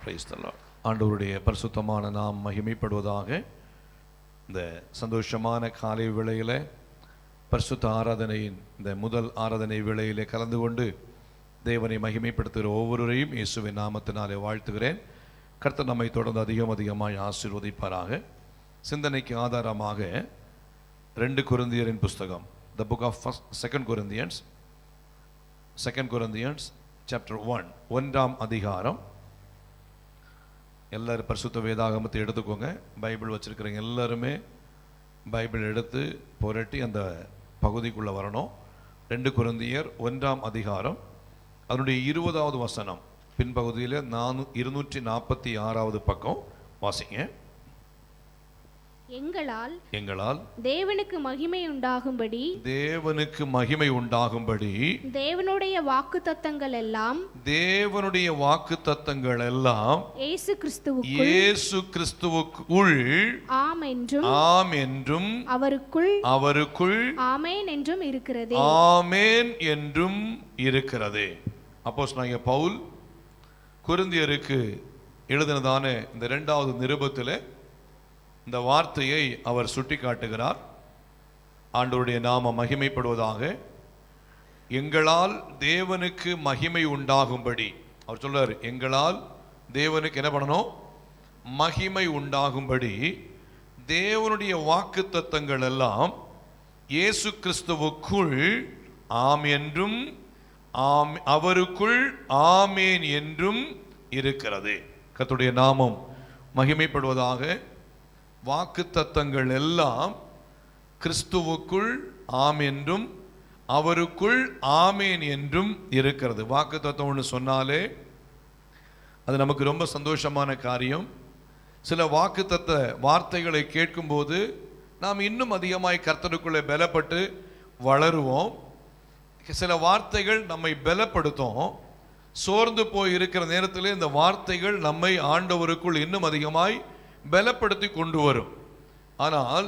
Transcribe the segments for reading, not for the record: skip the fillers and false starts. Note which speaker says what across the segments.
Speaker 1: Price the Lord. ஆண்டவருடைய பரிசுத்தமான நாம் மகிமைப்படுவதாக. இந்த சந்தோஷமான காலை வேளையில பரிசுத்த ஆராதனையின் இந்த முதல் ஆராதனை வேளையிலே கலந்து கொண்டு தேவனை மகிமைப்படுத்துகிற ஒவ்வொருவரையும் இயேசுவின் நாமத்தினாலே வாழ்த்துகிறேன். கர்த்தர் நம்மை தொடர்ந்து அதிகமாய் ஆசீர்வதிப்பாராக. சிந்தனைக்கு ஆதாரமாக 2 கொரிந்தியரின் புஸ்தகம், the book of 2 Corinthians chapter 1, 1ஆம் அதிகாரம். எல்லாரும் பரிசுத்த வேதாகமத்தை எடுத்துக்கோங்க. பைபிள் வச்சிருக்கிறவங்க எல்லாருமே பைபிள் எடுத்து புரட்டி அந்த பகுதிக்குள்ளே வரணும். 2 கொரிந்தியர் 1ஆம் அதிகாரம், அதனுடைய 20வது வசனம் பின்பகுதியில் 246வது பக்கம் வாசிங்க. எங்களால்
Speaker 2: தேவனுக்கு மகிமை உண்டாகும்படி தேவனுடைய வாக்குத்தத்தங்கள் எல்லாம் இயேசு கிறிஸ்துவுக்குள் ஆம் என்றும் அவருக்குள் ஆமென் என்றும் இருக்கிறது.
Speaker 1: அப்போஸ்தலனாகிய பவுல் கொரிந்தியருக்கு எழுதினதான இந்த 2வது நிருபத்தில் இந்த வார்த்தையை அவர் சுட்டி காட்டுகிறார். ஆண்டவருடைய நாம மகிமைப்படுவதாக. எங்களால் தேவனுக்கு மகிமை உண்டாகும்படி அவர் சொல்றார். எங்களால் தேவனுக்கு என்ன பண்ணணும்? மகிமை உண்டாகும்படி தேவனுடைய வாக்குத்தத்தங்கள் எல்லாம் இயேசு கிறிஸ்துவுக்குள் ஆம் என்றும் அவருக்குள் ஆமேன் என்றும் இருக்கிறது. கர்த்தருடைய நாமம் மகிமைப்படுவதாக. வாக்குத்தத்தங்கள் எல்லாம் கிறிஸ்துவுக்குள் ஆம் என்றும் அவருக்குள் ஆமேன் என்றும் இருக்கிறது. வாக்குத்தத்தம் ஒன்று சொன்னாலே அது நமக்கு ரொம்ப சந்தோஷமான காரியம். சில வாக்குத்தத்த வார்த்தைகளை கேட்கும்போது நாம் இன்னும் அதிகமாய் கர்த்தருக்குள்ளே பலப்பட்டு வளருவோம். சில வார்த்தைகள் நம்மை பலப்படுத்தும். சோர்ந்து போய் இருக்கிற நேரத்தில் இந்த வார்த்தைகள் நம்மை ஆண்டவருக்குள் இன்னும் அதிகமாய் பலப்படுத்தி கொண்டு வரும். ஆனால்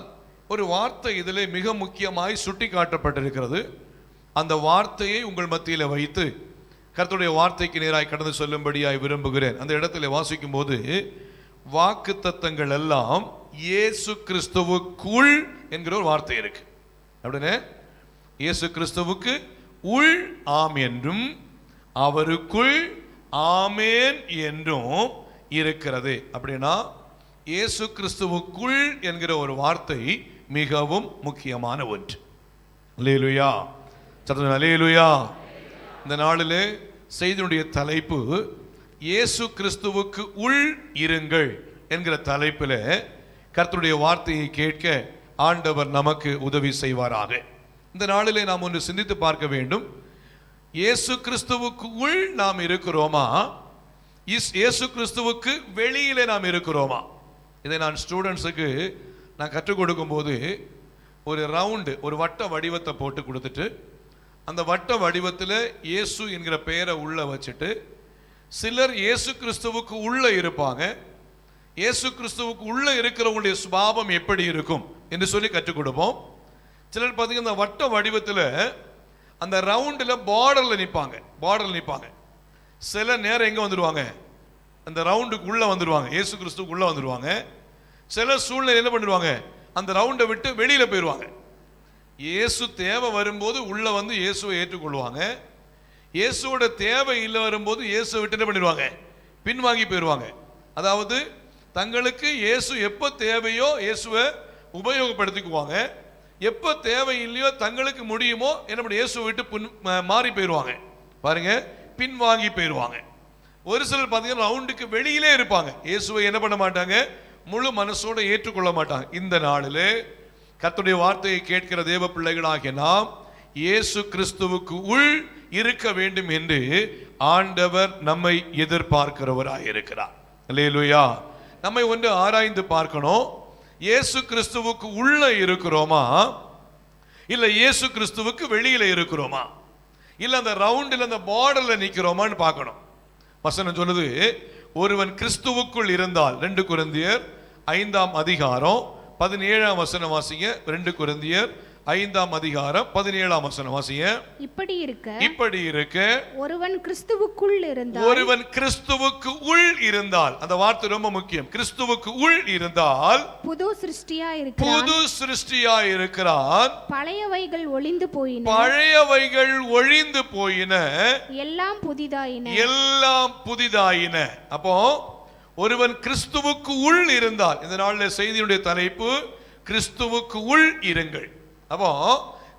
Speaker 1: ஒரு வார்த்தை இதிலே மிக முக்கியமாய் சுட்டி காட்டப்பட்டிருக்கிறது. அந்த வார்த்தையை உங்கள் மத்தியில் வைத்து கர்த்தருடைய வார்த்தைக்கு நேராய் கடந்து சொல்லும்படியாய் விரும்புகிறேன். அந்த இடத்துல வாசிக்கும் போது வாக்குத்தத்தங்கள் எல்லாம் இயேசு கிறிஸ்துவுக்குள் என்கிற ஒரு வார்த்தை இருக்கு. அப்படின்னா இயேசு கிறிஸ்துவுக்கு உள் ஆம் என்றும் அவருக்குள் ஆமேன் என்றும் இருக்கிறது. அப்படின்னா இயேசு கிறிஸ்துவுக்குள் என்கிற ஒரு வார்த்தை மிகவும் முக்கியமான ஒன்று. அல்லேலூயா, சத்தம் அல்லேலூயா. இந்த நாளிலே செய்தியுடைய தலைப்பு இயேசு கிறிஸ்துவுக்கு உள் இருங்கள் என்கிற தலைப்பில் கர்த்தருடைய வார்த்தையை கேட்க ஆண்டவர் நமக்கு உதவி செய்வாராக. இந்த நாளிலே நாம் ஒன்று சிந்தித்து பார்க்க வேண்டும். இயேசு கிறிஸ்துவுக்கு உள் நாம் இருக்கிறோமா? இயேசு கிறிஸ்துவுக்கு வெளியிலே நாம் இருக்கிறோமா? இதை நான் ஸ்டூடெண்ட்ஸுக்கு கற்றுக் கொடுக்கும் போது ஒரு ரவுண்டு, ஒரு வட்ட வடிவத்தை போட்டு கொடுத்துட்டு அந்த வட்ட வடிவத்தில் இயேசு என்கிற பெயரை உள்ள வச்சுட்டு சிலர் இயேசு கிறிஸ்துவுக்கு உள்ள இருப்பாங்க. இயேசு கிறிஸ்துவுக்கு உள்ள இருக்கிறவங்களுடைய சுபாவம் எப்படி இருக்கும் என்று சொல்லி கற்றுக் கொடுப்போம். சிலர் பார்த்தீங்கன்னா இந்த வட்ட வடிவத்தில் அந்த ரவுண்டில் பார்டரில் நிற்பாங்க. சில நேரம் எங்கே வந்துடுவாங்க? அந்த ரவுண்டுக்கு உள்ளே வந்துடுவாங்க, இயேசு கிறிஸ்துவுக்கு உள்ளே வந்துடுவாங்க. சில சூழ்நிலை என்ன பண்ணிடுவாங்க? அந்த ரவுண்டை விட்டு வெளியில் போயிடுவாங்க. இயேசு தேவை வரும்போது உள்ளே வந்து இயேசுவை ஏற்றுக்கொள்வாங்க. இயேசுவோட தேவை இல்லை வரும்போது இயேசுவை விட்டு என்ன பண்ணிடுவாங்க? பின்வாங்கி போயிடுவாங்க. அதாவது தங்களுக்கு இயேசு எப்போ தேவையோ இயேசுவை உபயோகப்படுத்திக்குவாங்க. எப்போ தேவை இல்லையோ தங்களுக்கு முடியுமோ என்ன பண்ணி இயேசுவை விட்டு மாறி போயிடுவாங்க. பாருங்க, பின்வாங்கி போயிடுவாங்க. ஒரு சிலர் பார்த்தீங்கன்னா ரவுண்டுக்கு வெளியிலே இருப்பாங்க. இயேசுவை என்ன பண்ண மாட்டாங்க? முழு மனசோட ஏற்றுக்கொள்ள மாட்டாங்க. இந்த நாளில் கர்த்தருடைய வார்த்தையை கேட்கிற தேவ பிள்ளைகளாகிய நாம் இயேசு கிறிஸ்துவுக்கு உள் இருக்க வேண்டும் என்று ஆண்டவர் நம்மை எதிர்பார்க்கிறவராய் இருக்கிறார். அல்லேலூயா. நம்மை ஒன்று ஆராய்ந்து பார்க்கணும். இயேசு கிறிஸ்துவுக்கு உள்ள இருக்கிறோமா, இல்ல இயேசு கிறிஸ்துவுக்கு வெளியில இருக்கிறோமா, இல்ல அந்த ரவுண்டில் அந்த பார்டர்ல நிக்கிறோமான்னு பார்க்கணும். வசனம் சொல்லுது, ஒருவன் கிறிஸ்துவுக்குள் இருந்தால். 2 கொரிந்தியர் 5ஆம் அதிகாரம் 17ஆம் வசனம் வாசிங்க. 2 கொரிந்தியர் 5ஆம் அதிகாரம் 17ஆம் வசனம் வாசிங்க.
Speaker 2: இப்படி இருக்க ஒருவன்
Speaker 1: கிறிஸ்துவுக்கு உள் இருந்தால், அந்த வார்த்தை ரொம்ப முக்கியம். கிறிஸ்துவுக்கு உள் இருந்தால்
Speaker 2: புது
Speaker 1: சிருஷ்டியாய் இருக்கிறான்.
Speaker 2: பழையவைகள்
Speaker 1: ஒழிந்து போயின,
Speaker 2: எல்லாம்
Speaker 1: புதிதாயின. அப்போ ஒருவன் கிறிஸ்துவுக்கு உள் இருந்தால், இந்த நாளில் செய்தியுடைய தலைப்பு கிறிஸ்துவுக்கு உள் இருங்கள். அப்போ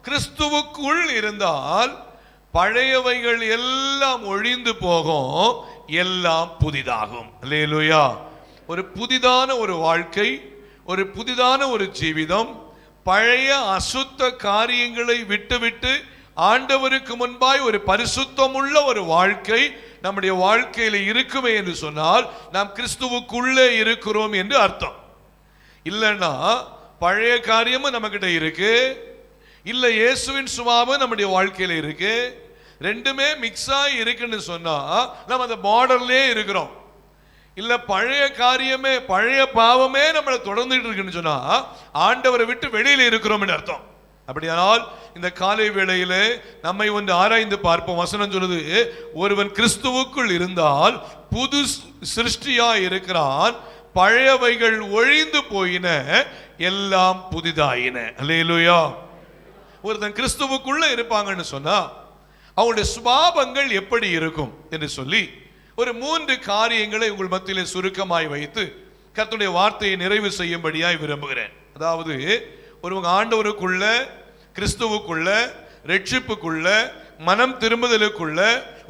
Speaker 1: கிறிஸ்துவுக்கு உள் இருந்தால் பழையவைகள் எல்லாம் ஒழிந்து போகும், எல்லாம் புதிதாகும். அல்லேலூயா. ஒரு புதிதான ஒரு வாழ்க்கை, ஒரு புதிதான ஒரு ஜீவிதம், பழைய அசுத்த காரியங்களை விட்டுவிட்டு ஆண்டவருக்கு முன்பாய் ஒரு பரிசுத்தமுள்ள ஒரு வாழ்க்கை நம்முடைய வாழ்க்கையில இருக்குமே என்று சொன்னால் நாம் கிறிஸ்துவுக்குள்ளே இருக்கிறோம் என்று அர்த்தம். இல்லைன்னா பழைய காரியமும் நம்ம கிட்ட இருக்கு, இல்ல இயேசுவின் சுபாவம் நம்முடைய வாழ்க்கையில இருக்கு, ரெண்டுமே மிக்ஸ் ஆகி இருக்குன்னு சொன்னா நம்ம அந்த பார்டர்லயே இருக்கிறோம். இல்ல பழைய காரியமே, பழைய பாவமே நம்மளை தொடர்ந்துட்டு இருக்குன்னு சொன்னா ஆண்டவரை விட்டு வெளியில இருக்கிறோம் என்று அர்த்தம். அப்படியானால் இந்த காலை வேளையில நம்மை ஒன்று ஆராய்ந்து பார்ப்போம். வசனம் சொல்லுது, ஒருவன் கிறிஸ்துவுக்குள் இருந்தால் புது சிருஷ்டியா இருக்கிறான், பழையவைகள் ஒழிந்து போயின, எல்லாம் புதிதாயின. அல்லேலூயா. ஒருத்தன் கிறிஸ்துவுக்குள்ள இருப்பாங்கன்னு சொன்னா அவங்களுடைய சுபாவங்கள் எப்படி இருக்கும் என்று சொல்லி ஒரு 3 காரியங்களை உங்கள் மத்தியிலே சுருக்கமாய் வைத்து கர்த்தருடைய வார்த்தையை நிறைவு செய்யும்படியாய் விரும்புகிறேன். அதாவது ஒருவங்க ஆண்டவருக்குள்ள, கிறிஸ்துவுக்குள்ள, ரட்சிப்புக்குள்ள, மனம் திரும்புதலுக்குள்ள,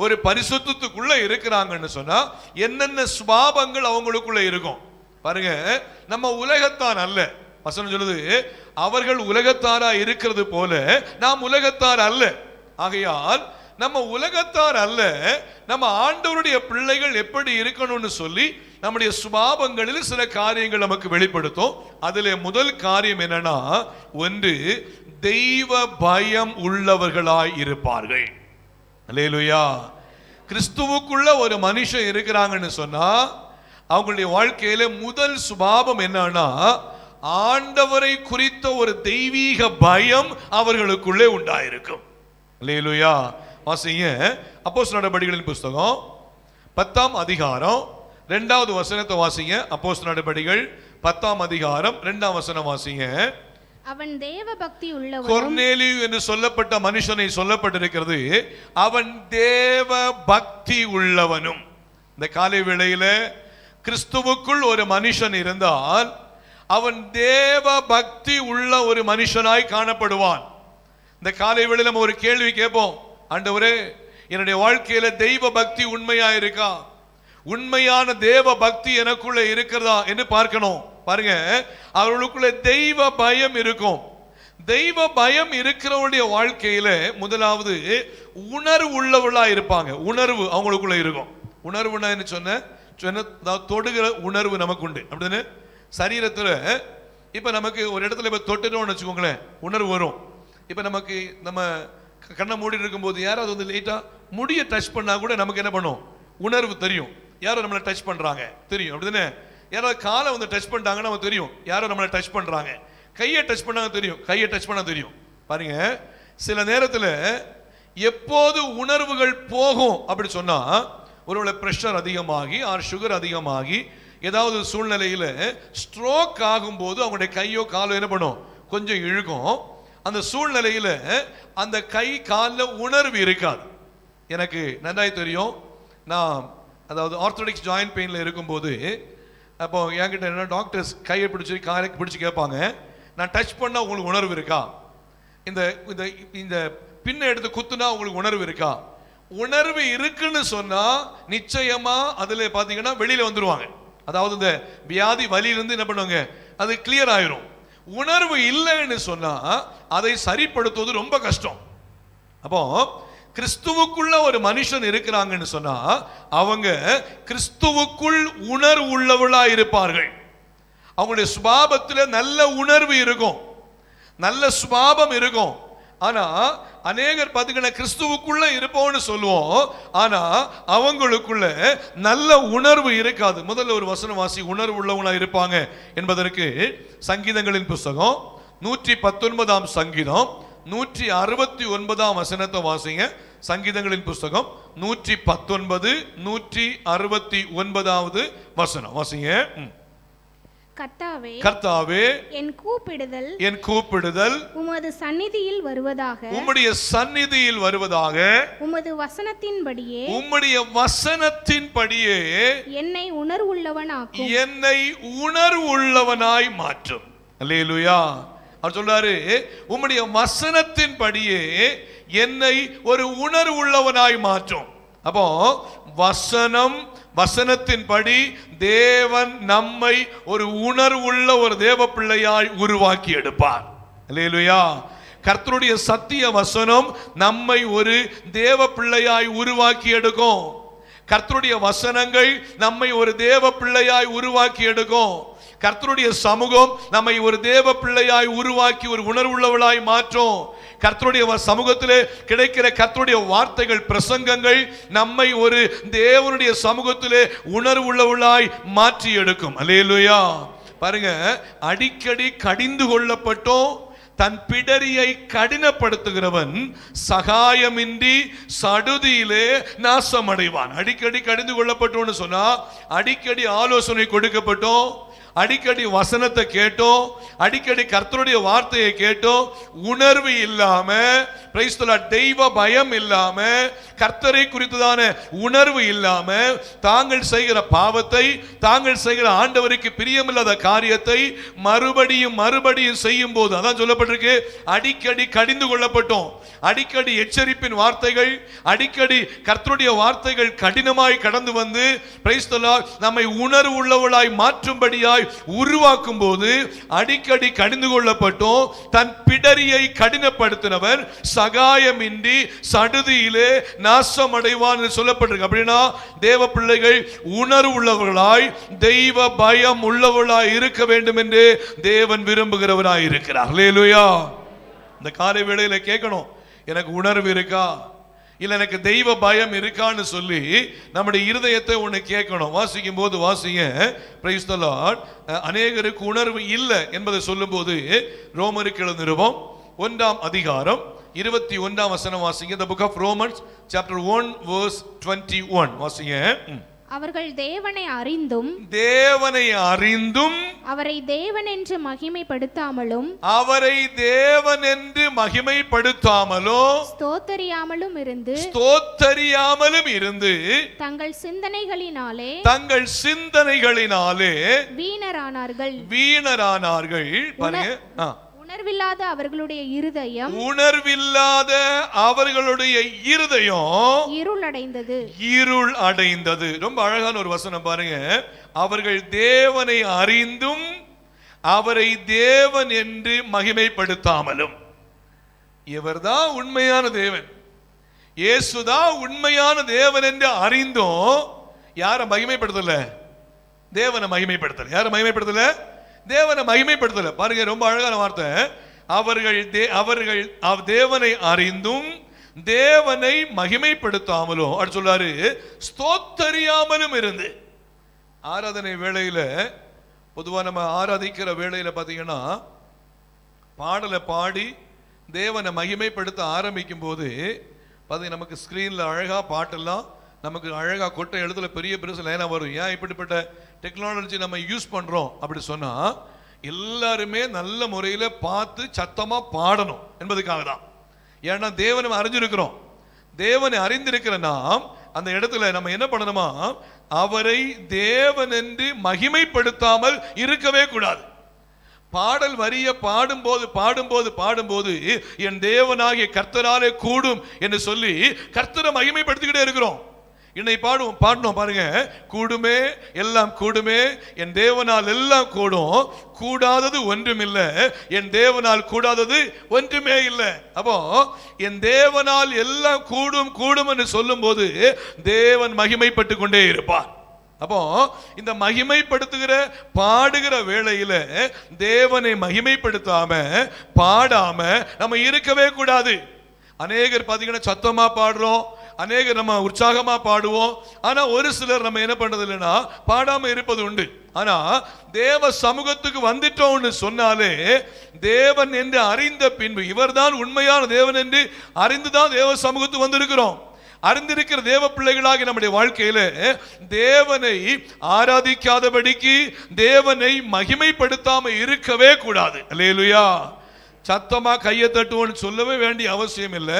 Speaker 1: ஒரு பரிசுத்தத்துக்குள்ள இருக்கிறாங்கன்னு சொன்னா என்னென்ன சுபாவங்கள் அவங்களுக்குள்ள இருக்கும் பாருங்க. நம்ம உலகத்தான் அல்ல. வசனம் சொல்லுது, அவர்கள் உலகத்தாரா இருக்கிறது போல நாம் உலகத்தார் அல்ல. ஆகையால் நம்ம உலகத்தார் அல்ல, நம்ம ஆண்டவருடைய பிள்ளைகள் எப்படி இருக்கணும்னு சொல்லி நம்முடைய சுபாவங்களில் சில காரியங்கள் நமக்கு வெளிப்படுத்தும். அதிலே முதல் காரியம் என்னன்னா, ஒன்று, தெய்வ பயம் உள்ளவர்களாய் இருப்பார்கள். அல்லேலூயா. கிறிஸ்துவுக்குள்ள ஒரு மனுஷன் இருக்கிறாங்கன்னு சொன்னா அவங்களுடைய வாழ்க்கையில முதல் சுபாவம் என்னன்னா, ஆண்டவரை குறித்த ஒரு தெய்வீக பயம் அவர்களுக்குள்ளே உண்டாயிருக்கும். அல்லேலூயா. வாசிங்க அப்போஸ்தலர் நடபடிகளின் புத்தகம் 10ஆம் அதிகாரம் 2வது வசனத்தை வாசிங்க. அப்போஸ்தலர் நடபடிகள் 10ஆம் அதிகாரம் 2ஆம் வசனம் வாசிங்க.
Speaker 2: அவன் தேவ பக்தி உள்ளவனும்,
Speaker 1: கொர்நேலியு என்று சொல்லப்பட்ட மனுஷனை சொல்லப்பட்டிருக்கிறது, அவன் தேவ பக்தி உள்ளவனும். இந்த காலை வேளையில கிறிஸ்துவுக்குள் ஒரு மனுஷன் இருந்தால் அவன் தேவ பக்தி உள்ள ஒரு மனுஷனாய் காணப்படுவான். இந்த காலை வேளையில நம்ம ஒரு கேள்வி கேட்போம், ஆண்டவரே என்னுடைய வாழ்க்கையில தெய்வ பக்தி உண்மையா இருக்கா, உண்மையான தேவ பக்தி எனக்குள்ள இருக்கிறதா என்று பார்க்கணும். பாருங்க, அவர்களுக்குள்ள தெய்வ பயம் இருக்கும். தெய்வ பயம் இருக்கிறவருடைய வாழ்க்கையில முதலாவது உணர்வு உள்ளவர்களா இருப்பாங்க. உணர்வு அவங்களுக்குள்ள இருக்கும். உணர்வுனா என்ன சொன்ன தொடுகிற உணர்வு நமக்கு உண்டு. அப்படிதானே? சரீரத்துல இப்ப நமக்கு ஒரு இடத்துல இப்ப தொட்டுட்டோம்னு வச்சுக்கோங்களேன், உணர்வு வரும். இப்ப நமக்கு நம்ம கண்ணை மூடி இருக்கும் போது யாராவது வந்து லைட்டா முடிய டச் பண்ணா கூட நமக்கு என்ன பண்ணும், உணர்வு தெரியும். யாரோ நம்மளை டச் பண்றாங்க தெரியும். அப்படிதானே? யாராவது காலை வந்து டச் பண்ணிட்டாங்கன்னா நமக்கு தெரியும் யாரோ நம்மளை டச் பண்றாங்க. கையை டச் பண்ணாங்க தெரியும், கையை டச் பண்ணா தெரியும். பாருங்க, சில நேரத்தில் எப்போது உணர்வுகள் போகும் அப்படி சொன்னா, ஒருவேளை பிரஷர் அதிகமாகி ஆர் சுகர் அதிகமாகி ஏதாவது சூழ்நிலையில ஸ்ட்ரோக் ஆகும்போது அவங்களுடைய கையோ காலோ என்ன பண்ணும், கொஞ்சம் இழுக்கும். அந்த சூழ்நிலையில அந்த கை காலில் உணர்வு இருக்காது. எனக்கு நன்றாய் தெரியும். நான் அதாவது ஆர்த்தோடிக்ஸ் ஜாயின்ட் பெயின்ல இருக்கும்போது அப்போ என்கிட்ட என்ன டாக்டர்ஸ் கையை பிடிச்சி காலை பிடிச்சி கேட்பாங்க, நான் டச் பண்ணா உங்களுக்கு உணர்வு இருக்கா, இந்த இந்த இந்த பின்னை எடுத்து குத்துனா உங்களுக்கு உணர்வு இருக்கா? உணர்வு இருக்குன்னு சொன்னா நிச்சயமா அதுல பாத்தீங்கன்னா வெளியில வந்துருவாங்க. அதாவது இந்த வியாதி வலியிலிருந்து என்ன பண்ணுவாங்க, அது கிளியர் ஆயிரும். உணர்வு இல்லைன்னு சொன்னா அதை சரிப்படுத்துவது ரொம்ப கஷ்டம். அப்போ கிறிஸ்துவுக்குள்ள ஒரு மனுஷன் இருக்கிறாங்கன்னு சொன்னா அவங்க கிறிஸ்துவுக்குள் உணர்வு உள்ளவர்களா இருப்பார்கள். அவங்களுடைய சுபாவத்தில் நல்ல உணர்வு இருக்கும், நல்ல சுபாவம் இருக்கும். ஆனா அநேகர் பாத்தீங்கன்னா கிறிஸ்துவுக்குள்ள இருப்போம்னு சொல்லுவோம், ஆனா அவங்களுக்குள்ள நல்ல உணர்வு இருக்காது. முதல்ல ஒரு வசனம் வாசி, உணர்வு உள்ளவங்களா இருப்பாங்க என்பதற்கு சங்கீதங்களின் புஸ்தகம் 119 சங்கீதம் 169 வசனத்தை வாசிங்க. சங்கீதங்களின் புஸ்தகம் 119 169 வசனம் வாசிங்க.
Speaker 2: கர்த்தாவே,
Speaker 1: கர்த்தாவே,
Speaker 2: என் கூப்பிடுதல்
Speaker 1: உமது
Speaker 2: சந்நிதியில் வருவதாக,
Speaker 1: உம்முடைய சந்நிதியில் வருவதாக,
Speaker 2: உமது
Speaker 1: வசனத்தின்படியே
Speaker 2: என்னை உணர்வுள்ளவனாக்கும்,
Speaker 1: என்னை உணர்வுள்ளவனாய் மாற்றும். அல்லேலூயா. அவர் சொல்றாரு, உம்முடைய வசனத்தின்படியே என்னை ஒரு உணர்வுள்ளவனாய் மாற்றும். அப்போ வசனத்தின்படி தேவன் நம்மை ஒரு உணர்வுள்ள ஒரு தேவ பிள்ளையாய் உருவாக்கி எடுப்பார். அல்லேலூயா. கர்த்தருடைய சத்திய வசனம் நம்மை ஒரு தேவ பிள்ளையாய் உருவாக்கி எடுக்கும். கர்த்தருடைய வசனங்கள் நம்மை ஒரு தேவ பிள்ளையாய் உருவாக்கி எடுக்கும். கர்த்தருடைய சமூகம் நம்மை ஒரு தேவ பிள்ளையாய் உருவாக்கி ஒரு உணர்வுள்ளவளாய் மாற்றும். கர்த்தருடைய சமூகத்திலே கிடைக்கிற கர்த்தருடைய வார்த்தைகள், பிரசங்கங்கள் நம்மை ஒரு தேவனுடைய சமூகத்திலே உணர்வுள்ளவளாய் மாற்றி எடுக்கும். அல்லேலூயா. பாருங்க, அடிக்கடி கடிந்து கொள்ளப்பட்டோம் தன் பிடரியை கடினப்படுத்துகிறவன் சகாயமின்றி சடுதியிலே நாசமடைவான். அடிக்கடி கடிந்து கொள்ளப்பட்டோன்னு சொன்னா, அடிக்கடி ஆலோசனை கொடுக்கப்பட்டோம், அடிக்கடி வசனத்தை கேட்டோம், அடிக்கடி கர்த்தருடைய வார்த்தையை கேட்டோம், உணர்வு இல்லாம, தெய்வ பயம் இல்லாம, கர்த்தரை குறித்ததான உணர்வு இல்லாம, தாங்கள் செய்கிற பாவத்தை, தாங்கள் செய்கிற ஆண்டவருக்கு பிரியமில்லாத காரியத்தை மறுபடியும் செய்யும் போது, அதான் சொல்லப்பட்டிருக்கு, அடிக்கடி கடிந்து கொள்ளப்பட்டோம். அடிக்கடி எச்சரிப்பின் வார்த்தைகள், அடிக்கடி கர்த்தருடைய வார்த்தைகள் கடினமாய் கடந்து வந்து நம்மை உணர்வு உள்ளவளாய் மாற்றும்படியாய் உருவாக்கும் போது, அடிக்கடி கடிந்து கொள்ளப்பட்டோம். தன் பிடரியை கடினப்படுத்தினவர் சகாயமின்றி சடுதியிலே நாசமடைவான் என்று சொல்லப்பட்டிருக்கு. அப்படின்னா தேவ பிள்ளைகள் உணர்வு உள்ளவர்களாய், தெய்வ பயம் உள்ளவர்களாய் இருக்க வேண்டும் என்று தேவன் விரும்புகிறவராய் இருக்கிறார். அல்லேலூயா. இந்த காலை வேளையில கேட்கணும், எனக்கு உணர்வு இருக்கா, இல்ல எனக்கு தெய்வ பயம் இருக்கான்னு சொல்லி நம்முடைய இருதயத்தை ஒன்று கேட்கணும். வாசிக்கும் போது வாசிங்க. Praise the Lord. அநேகருக்கு உணர்வு இல்லை என்பதை சொல்லும் போது ரோமருக்கு எழுதின நிருபம் 1ஆம் அதிகாரம் 21ஆம் வசனம் வாசிங்க. The book of Romans chapter 1 verse 21 வாசிங்க.
Speaker 2: அவர்கள் தேவனை அறிந்தும் அவரை தேவன் என்று மகிமைப்படுத்தாமலும் ஸ்தோத்தரியாமலும் இருந்து தங்கள் சிந்தனைகளினாலே வீணரானார்கள். பாருங்க, உணர்வில்லாத அவர்களுடைய இருதயம் இருள் அடைந்தது. ரொம்ப அழகான ஒரு வசனம் பாருங்க. அவர்கள் தேவனை அறிந்தும் அவரை தேவன் என்று மகிமைப்படுத்தாமலும். இவர்தான் உண்மையான தேவன், இயேசுதான் உண்மையான தேவன் என்று அறிந்தும் யாரை மகிமைப்படுத்தல? தேவனை மகிமைப்படுத்தல. யாரை மகிமைப்படுத்தல? தேவனை மகிமைப்படுத்தல. பாருங்க, ரொம்ப அழகான வார்த்தை. அவர்கள் தேவனை அறிந்தும் தேவனை மகிமைப்படுத்தாமலும், அப்படி சொல்றாரு, ஸ்தோத்தரியாமலும் இருந்து. ஆராதனை வேளையில, பொதுவா நம்ம ஆராதிக்கிற வேளையில பாத்தீங்கன்னா, பாடலை பாடி தேவனை மகிமைப்படுத்த ஆரம்பிக்கும் போது பாத்தீங்கன்னா நமக்கு ஸ்கிரீன்ல அழகா பாட்டெல்லாம் நமக்கு அழகா கொட்ட எழுத்துல பெரிய பெருசு லைனா வரும். ஏன் இப்படிப்பட்ட டெக்னாலஜி நம்ம யூஸ் பண்றோம் அப்படி சொன்னா, எல்லாருமே நல்ல முறையில் பார்த்து சத்தமா பாடணும் என்பதுக்காக தான். ஏன்னா தேவனை அறிஞ்சிருக்கிறோம். தேவனை அறிந்திருக்கிற நாம் அந்த இடத்துல நம்ம என்ன பண்ணணுமா, அவரை தேவன் என்று மகிமைப்படுத்தாமல் இருக்கவே கூடாது. பாடல் வரிய பாடும்போது என் தேவனாகிய கர்த்தராலே கூடும் என்று சொல்லி கர்த்தரை மகிமைப்படுத்திக்கிட்டே இருக்கிறோம். இன்னைக்கு பாடணும் பாருங்க. கூடுமே, எல்லாம் கூடுமே, என் தேவனால் எல்லாம் கூடும், கூடாதது ஒன்றுமில்லை, என் தேவனால் கூடாதது ஒன்றுமே இல்லை. அப்போ என் தேவனால் எல்லாம் கூடும் என்று சொல்லும் போது தேவன் மகிமைப்பட்டு கொண்டே இருப்பார். அப்போ இந்த மகிமைப்படுத்துகிற பாடுகிற வேளையில தேவனை மகிமைப்படுத்தாம பாடாம நம்ம இருக்கவே கூடாது. அநேகர் பாத்தீங்கன்னா சத்தமா பாடுறோம், அநேக நம்ம உற்சாகமா பாடுவோம். ஆனா ஒரு சிலர் நம்ம என்ன பண்றது இல்லைன்னா பாடாம இருப்பது உண்டு. ஆனா தேவ சமூகத்துக்கு வந்துட்டோம்னு சொன்னாலே தேவன் என்று அறிந்த பின்பு, இவர்தான் உண்மையான தேவன் என்று அறிந்துதான் தேவ சமூகத்துக்கு வந்திருக்கிறோம். அறிந்திருக்கிற தேவ பிள்ளைகளாகி நம்முடைய வாழ்க்கையில தேவனை ஆராதிக்காதபடிக்கு, தேவனை மகிமைப்படுத்தாம இருக்கவே கூடாது. அல்லேலூயா. சத்தமா கையை தட்டுவோன்னு சொல்லவே வேண்டிய அவசியம் இல்லை.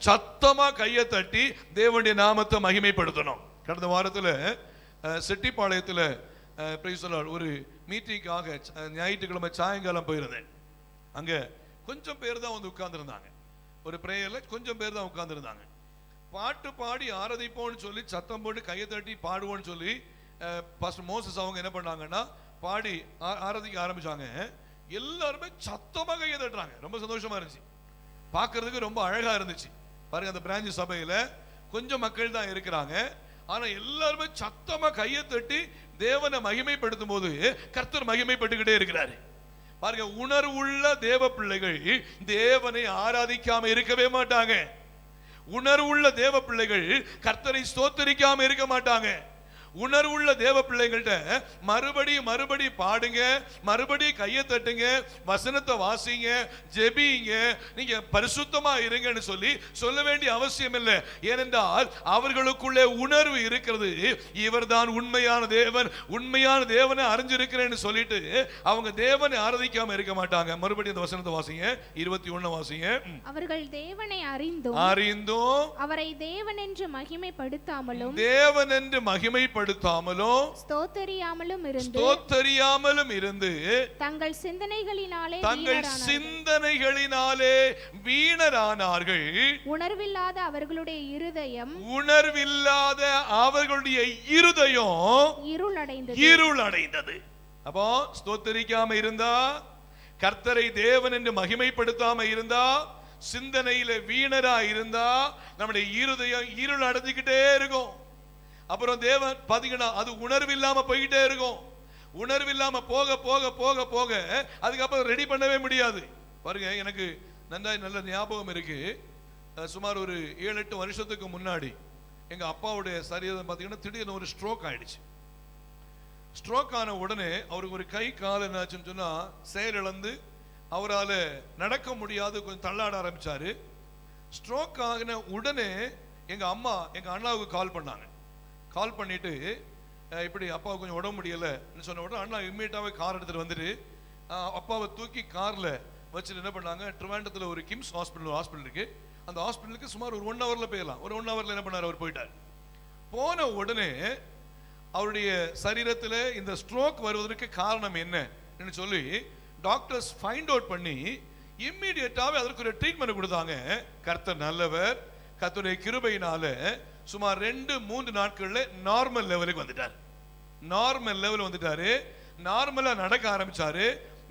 Speaker 2: சத்தமா கையை தட்டி தேவனுடைய நாமத்தை மகிமைப்படுத்தணும். கடந்த வாரத்தில் செட்டிப்பாளையத்தில் ஒரு மீட்டிங்காக ஞாயிற்றுக்கிழமை சாயங்காலம் போயிருந்தேன். அங்க கொஞ்சம் பேர் தான் வந்து உட்கார்ந்துருந்தாங்க. ஒரு பிரேயர்ல கொஞ்சம் பேர் தான் உட்கார்ந்துருந்தாங்க. பாட்டு பாடி ஆராதிப்போன்னு சொல்லி சத்தம் போட்டு கையை தட்டி பாடுவோன்னு சொல்லி பாஸ்டர் மோசஸ் அவங்க என்ன பண்ணாங்கன்னா பாடி ஆராதிக்க ஆரம்பிச்சாங்க. எல்லாருமே சத்தமா கையை தட்டுறாங்க. ரொம்ப சந்தோஷமா இருந்துச்சு, பார்க்கிறதுக்கு ரொம்ப அழகா இருந்துச்சு. பாருங்க, அந்த பிரான்ச் சபையில கொஞ்சம் மக்கள் தான் இருக்கிறாங்க. ஆனா எல்லாருமே சத்தமா கையை தட்டி தேவனை மகிமைப்படுத்தும் போது கர்த்தர் மகிமைப்பட்டுக்கிட்டே இருக்கிறாரு. பாருங்க, உணர்வுள்ள தேவ பிள்ளைகள் தேவனை ஆராதிக்காம இருக்கவே மாட்டாங்க. உணர்வுள்ள தேவ பிள்ளைகள் கர்த்தரை ஸ்தோத்தரிக்காம இருக்க மாட்டாங்க. உணர்வுள்ள தேவ பிள்ளைகள்ட்ட மறுபடி பாடுங்க, மறுபடி கையை தட்டுங்க, வசனத்தை வாசிங்க, ஜெபிங்க, நீங்க பரிசுத்தமா இருங்கன்னு சொல்லி சொல்ல வேண்டிய அவசியம் இல்லை. ஏனென்றால் அவர்களுக்குள்ளே உணர்வு இருக்கிறது. இவர்தான் உண்மையான தேவன், உண்மையான தேவனை அறிஞ்சிருக்கிறேன்னு சொல்லிட்டு அவங்க தேவனை ஆராதிக்காம இருக்க மாட்டாங்க. மறுபடியும் அந்த வசனத்தை வாசிங்க, 21 வாசிங்க.
Speaker 3: அவர்கள் தேவனை அறிந்தும்
Speaker 2: அவரை
Speaker 3: தேவன் என்று மகிமைப்படுத்தாமலும்
Speaker 2: ஸ்தோத்தரியாமலும் இருந்து
Speaker 3: தங்கள் சிந்தனைகளினாலே
Speaker 2: வீணரானார்கள்.
Speaker 3: உணர்வில்லாத அவர்களுடைய இருதயம்
Speaker 2: இருளடைந்தது. அப்போ ஸ்தோத்தரிக்காம இருந்தா, கர்த்தரை தேவன் என்று மகிமைப்படுத்தாம இருந்தா, சிந்தனையில வீணரா இருந்தா நம்முடைய இருதயம் இருள் அடைஞ்சுக்கிட்டே இருக்கும். அப்புறம் தேவன் பாத்தீங்கன்னா அது உணர்வு இல்லாம போய்கிட்டே இருக்கும். உணர்வு இல்லாம போக போக போக போக அதுக்கப்புறம் ரெடி பண்ணவே முடியாது. பாருங்க, எனக்கு நல்ல ஞாபகம் இருக்கு. சுமார் ஒரு 7-8 வருஷத்துக்கு முன்னாடி எங்க அப்பாவுடைய சரீரம் பாத்தீங்கன்னா திடீர்னு ஒரு ஸ்ட்ரோக் ஆயிடுச்சு. ஸ்ட்ரோக் ஆன உடனே அவருக்கு ஒரு கை கால் என்னாச்சுன்னு சொன்னா செயலிழந்து அவரால் நடக்க முடியாது, கொஞ்சம் தள்ளாட ஆரம்பிச்சாரு. ஸ்ட்ரோக் ஆகின உடனே எங்க அம்மா எங்க அண்ணாவுக்கு கால் பண்ணாங்க. கால் பண்ணிட்டு இப்படி அப்பாவுக்கு கொஞ்சம் உடம்பு முடியலைன்னு சொன்ன உடனே அண்ணா இம்மீடியட்டாகவே கார் எடுத்துட்டு வந்துட்டு அப்பாவை தூக்கி கார்ல வச்சுட்டு என்ன பண்ணாங்க, ட்ரிவாண்டத்தில் ஒரு கிம்ஸ் ஹாஸ்பிட்டல் இருக்கு, அந்த ஹாஸ்பிட்டலுக்கு சுமார் ஒரு 1 ஹவர்ல போயிடலாம். ஒரு 1 ஹவர்ல என்ன பண்ணார், அவர் போயிட்டார். போன உடனே அவருடைய சரீரத்தில் இந்த ஸ்ட்ரோக் வருவதற்கு காரணம் என்ன சொல்லி டாக்டர்ஸ் ஃபைண்ட் அவுட் பண்ணி இம்மீடியட்டாவே அதற்கு ஒரு ட்ரீட்மெண்ட் கொடுத்தாங்க. கர்த்தர் நல்லவர். கர்த்தருடைய கிருபையினால சுமார் 2-3 நாட்கள்ல நார்மல் லெவலுக்கு வந்துட்டார். நார்மலா நடக்க ஆரம்பிச்சாரு.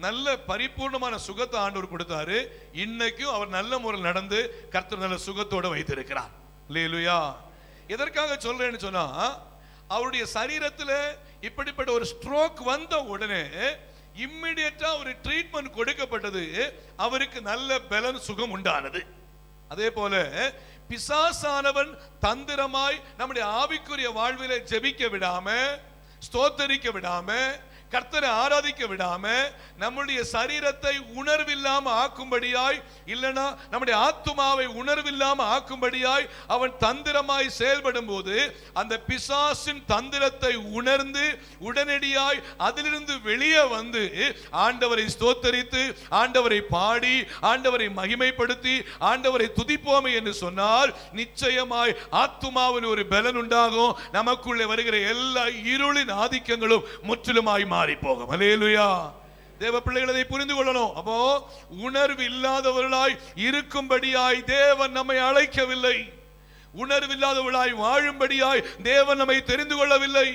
Speaker 2: நல்ல பரிபூர்ணமான சுகத்தை ஆண்டவர் கொடுத்தாரு. இன்னைக்கும் அவர் நல்ல முறையில் நடந்து கர்த்தர் நல்ல சுகத்தோட வைத்திருக்கிறார். அல்லேலூயா. எதற்காக சொல்றேன்னு சொன்னா, அவருடைய சரீரத்துல இப்படிப்பட்ட ஒரு ஸ்ட்ரோக் வந்த உடனே இம்மிடியேட்டா ஒரு ட்ரீட்மெண்ட் கொடுக்கப்பட்டது. அவருக்கு நல்ல பலன் சுகம் உண்டானது. அதே போல பிசாசானவன் தந்திரமாய் நம்முடைய ஆவிக்குரிய வாழ்விலே ஜெபிக்க விடாம, ஸ்தோத்தரிக்க விடாம, கர்த்தரை ஆராதிக்க விடாம, நம்முடைய சரீரத்தை உணர்வில்லாம ஆக்கும்படியாய், இல்லனா நம்முடைய ஆத்துமாவை உணர்வில்லாம ஆக்கும்படியாய் அவன் தந்திரமாய் செயல்படும் போது அந்த பிசாசின் தந்திரத்தை உணர்ந்து உடனடியாய் அதிலிருந்து வெளியே வந்து ஆண்டவரை ஸ்தோத்தரித்து, ஆண்டவரை பாடி, ஆண்டவரை மகிமைப்படுத்தி, ஆண்டவரை துதிப்போமே என்று சொன்னால் நிச்சயமாய் ஆத்துமாவில் ஒரு பலன் உண்டாகும். நமக்குள்ளே வருகிற எல்லா இருளின் ஆதிக்கங்களும் முற்றிலுமாய் மாறி போகும். அல்லேலூயா. தேவ பிள்ளைகள் அதை புரிந்து கொள்ளணும். அப்போ உணர்வு இல்லாதவர்களாய் இருக்கும்படியாய் தேவன் நம்மை அழைக்கவில்லை. உணர்வில்லாதவர்களாய் வாழும்படியாய் தேவன் நம்மை தெரிந்து கொள்ளவில்லை.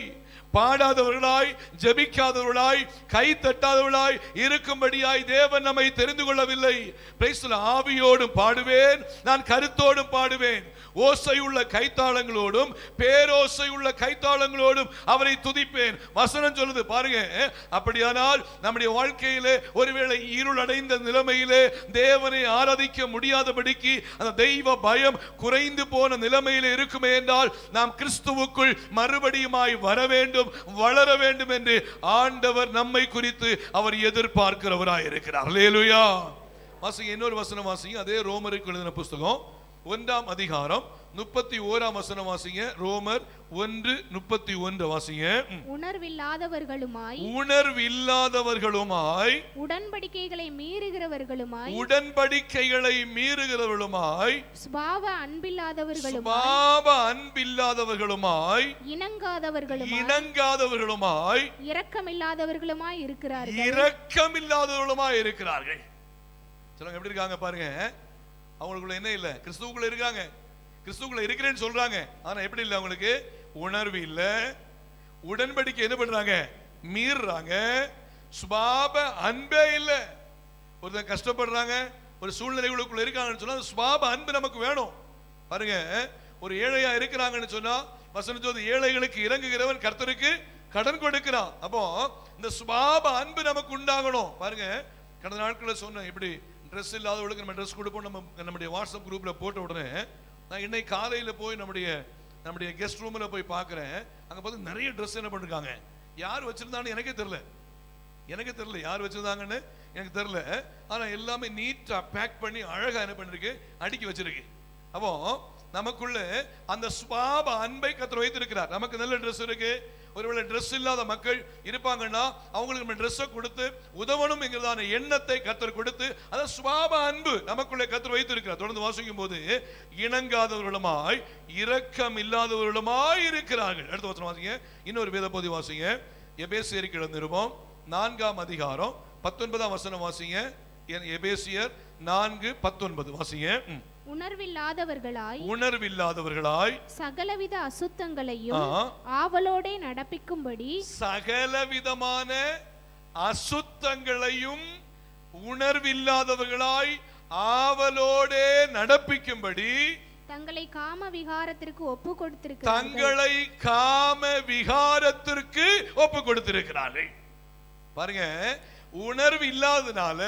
Speaker 2: பாடாதவர்களாய், ஜெபிக்காதவர்களாய், கை தட்டாதவர்களாய் இருக்கும்படியாய் தேவன் நம்மை தெரிந்து கொள்ளவில்லை. Price the Lord. ஆவியோடும் பாடுவேன், நான் கருத்தோடும் பாடுவேன், ஓசையுள்ள கைத்தாளங்களோடும் பேரோசையுள்ள கைத்தாளங்களோடும் அவரை துதிப்பேன். வசனம் சொல்லுது பாருங்க. அப்படியானால் நம்முடைய வாழ்க்கையிலே ஒருவேளை இருள் அடைந்த நிலைமையிலே தேவனை ஆராதிக்க முடியாதபடிக்கு அந்த தெய்வ பயம் குறைந்து போன நிலைமையிலே இருக்குமே என்றால் நாம் கிறிஸ்துவுக்குள் மறுபடியுமாய் வர வேண்டும், வளர வேண்டும் என்று ஆண்டவர் நம்மை குறித்து அவர் எதிர்பார்க்கிறவராய் இருக்கிறார். அல்லேலூயா. வாசிங்க, இன்னொரு வசனம் வாசிங்க. அதே ரோமருக்கு எழுதின புஸ்தகம் 1ஆம் அதிகாரம் 31ஆம் வசனம் வாசிங்க. ரோமர் 1:31 வாசிங்க.
Speaker 3: உணர்வில்லாதவர்களுமாய்
Speaker 2: உடன்படிக்கைகளை
Speaker 3: மீறுகிறவர்களுமாய் சுபாவ அன்பில்லாதவர்களுமாய் இணங்காதவர்களுமாய் இரக்கமில்லாதவர்களுமாய் இருக்கிறார்கள்.
Speaker 2: சொல்லுங்க, எப்படி இருக்காங்க பாருங்க. அவங்களுக்குள்ள என்ன இல்ல? கிறிஸ்துவுக்குள்ள இருக்காங்க, கிறிஸ்துவுக்குள்ள இருக்கிறேன்னு சொல்றாங்க. ஆனா எப்படி இல்ல? அவங்களுக்கு உணர்வு இல்ல. உடன்படிக்கை என்ன பண்றாங்க? மீறுறாங்க. சுபாவ அன்பே இல்ல. ஒருத்தன் கஷ்டப்படுறாங்க, ஒரு சூழ்நிலைகளுக்குள்ள இருக்காங்கன்னு சொன்னா சுபாவ அன்பு நமக்கு வேணும். பாருங்க, ஒரு ஏழையா இருக்கிறாங்கன்னு சொன்னா வசனம் சொல்லுது, ஏழைகளுக்கு இறங்குகிறவன் கர்த்தருக்கு கடன் கொடுக்கிறான். அப்போ இந்த சுபாவ அன்பு நமக்கு உண்டாகணும். பாருங்க, கடந்த நாட்களில் சொன்னேன், இப்படி ட்ரெஸ் இல்லாதவர்களுக்கு நம்ம ட்ரெஸ் கொடுப்போம். நம்முடைய வாட்ஸ்அப் குரூப்ல போட்ட உடனே நான் இன்னைக்கு காலையில் போய் நம்முடைய கெஸ்ட் ரூம்ல போய் பார்க்குறேன். அங்கே பார்த்து நிறைய ட்ரெஸ் என்ன பண்ணிருக்காங்க. யார் வச்சிருந்தான்னு எனக்கே தெரியல யார் வச்சிருந்தாங்கன்னு எனக்கு தெரியல. ஆனால் எல்லாமே நீட்டாக பேக் பண்ணி அழகாக என்ன பண்ணிருக்கு, அடுக்கி வச்சிருக்கு. அப்போ நமக்குள்ள அந்த சுபாவ அன்பை கர்த்தர் வைத்திருக்கிறார். நமக்கு நல்ல ட்ரெஸ் இருக்கு. ஒருவேளை ட்ரெஸ் இல்லாத மக்கள் இருப்பாங்கன்னா அவங்களுக்கு நம்ம ட்ரெஸ்ஸை கொடுத்து உதவணும் என்கிறதான எண்ணத்தை கர்த்தர் கொடுத்து அந்த சுபாவ அன்பு நமக்குள்ளே கர்த்தர் வைத்திருக்கிறார். தொடர்ந்து வாசிக்கும் போது இணங்காதவர்களுமாய் இரக்கம் இல்லாதவர்களுமாய் இருக்கிறார்கள். அடுத்த வசனம் வாசிங்க. இன்னொரு வேத பகுதி வாசிங்க. எபேசியருக்கு எழுதின நிருபம் 4ஆம் அதிகாரம் 19ஆம் வசனம் வாசிங்க. எபேசியர் 4:19 வாசிங்க.
Speaker 3: உணர்வில்லாதவர்களாய் சகலவித அசுத்தங்களையும் ஆவலோடே நடப்பிக்கும்படி
Speaker 2: சகலவிதமான அசுத்தங்களையும் உணர்வில்லாதவர்களாய் ஆவலோடே நடப்பிக்கும்படி
Speaker 3: தங்களை காம விகாரத்திற்கு
Speaker 2: ஒப்பு கொடுத்திருக்கிறார்கள். பாருங்க, உணர்வு இல்லாதனால,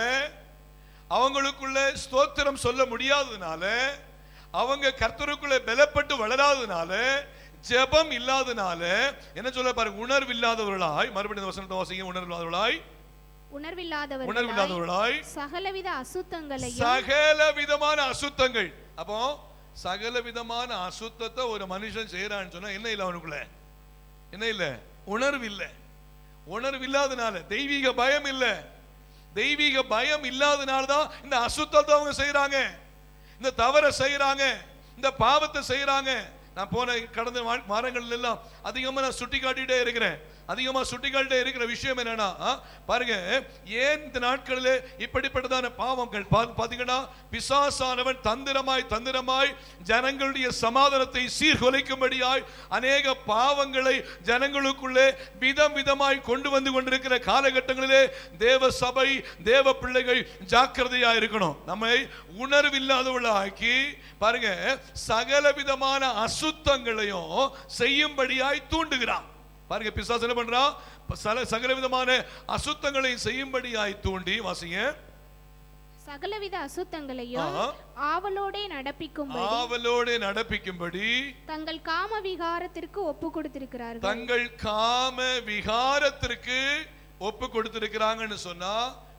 Speaker 2: அவங்களுக்குள்ள ஸ்தோத்திரம் சொல்ல முடியாததுனால, அவங்க கர்த்தருக்குள்ள பலப்பட்டு வளராததுனால, ஜெபம் இல்லாதனால என்ன சொல்ல பாருங்க, உணர்வு இல்லாதவர்களாய். மறுபடியும் வசனத்தை வாசிங்க. உணர்வில்லாதவர்களாய் சகலவிதமான அசுத்தங்கள். அப்போ சகலவிதமான அசுத்தத்தை ஒரு மனுஷன் செய்யறான்னு சொன்னா என்ன இல்லை? அவனுக்குள்ள என்ன இல்லை? உணர்வு இல்லை. உணர்வு இல்லாதனால தெய்வீக பயம் இல்லை. தெய்வீக பயம் இல்லாதனால்தான் இந்த அசுத்தத்தை அவங்க செய்யறாங்க, இந்த தவறை செய்யறாங்க, இந்த பாவத்தை செய்யறாங்க. நான் போன கடந்த வாரங்கள் எல்லாம் அதிகமா நான் சுட்டி காட்டிட்டே இருக்கிறேன். இருக்கிற விஷயம் என்னன்னா, பாருங்க, ஏன் இந்த நாட்களிலே இப்படிப்பட்டதான பாவங்கள் பாத்தீங்கன்னா, பிசாசானவன் தந்திரமாய் ஜனங்களுடைய சமாதானத்தை சீர்குலைக்கும்படியாய் அநேக பாவங்களை ஜனங்களுக்குள்ளே விதமாய் கொண்டு வந்து கொண்டிருக்கிற காலகட்டங்களிலே தேவ சபை, தேவ பிள்ளைகள் ஜாக்கிரதையா இருக்கணும். நம்மை உணர்வில்லாதவர்களாக்கி பாருங்க, சகல விதமான அசுத்தங்களையும் செய்யும்படியாய் தூண்டுகிறான். பாருங்க, பிசாசு என்ன பண்றான்? சகல விதமான அசுத்தங்களை செய்யும்படியாய் தூண்டி வாசிங்க.
Speaker 3: சகலவித அசுத்தங்களையும் ஆவலோடே நடப்பிக்கும்படி
Speaker 2: தங்கள் காம விகாரத்திற்கு ஒப்பு கொடுத்திருக்கிறாங்கன்னு சொன்னா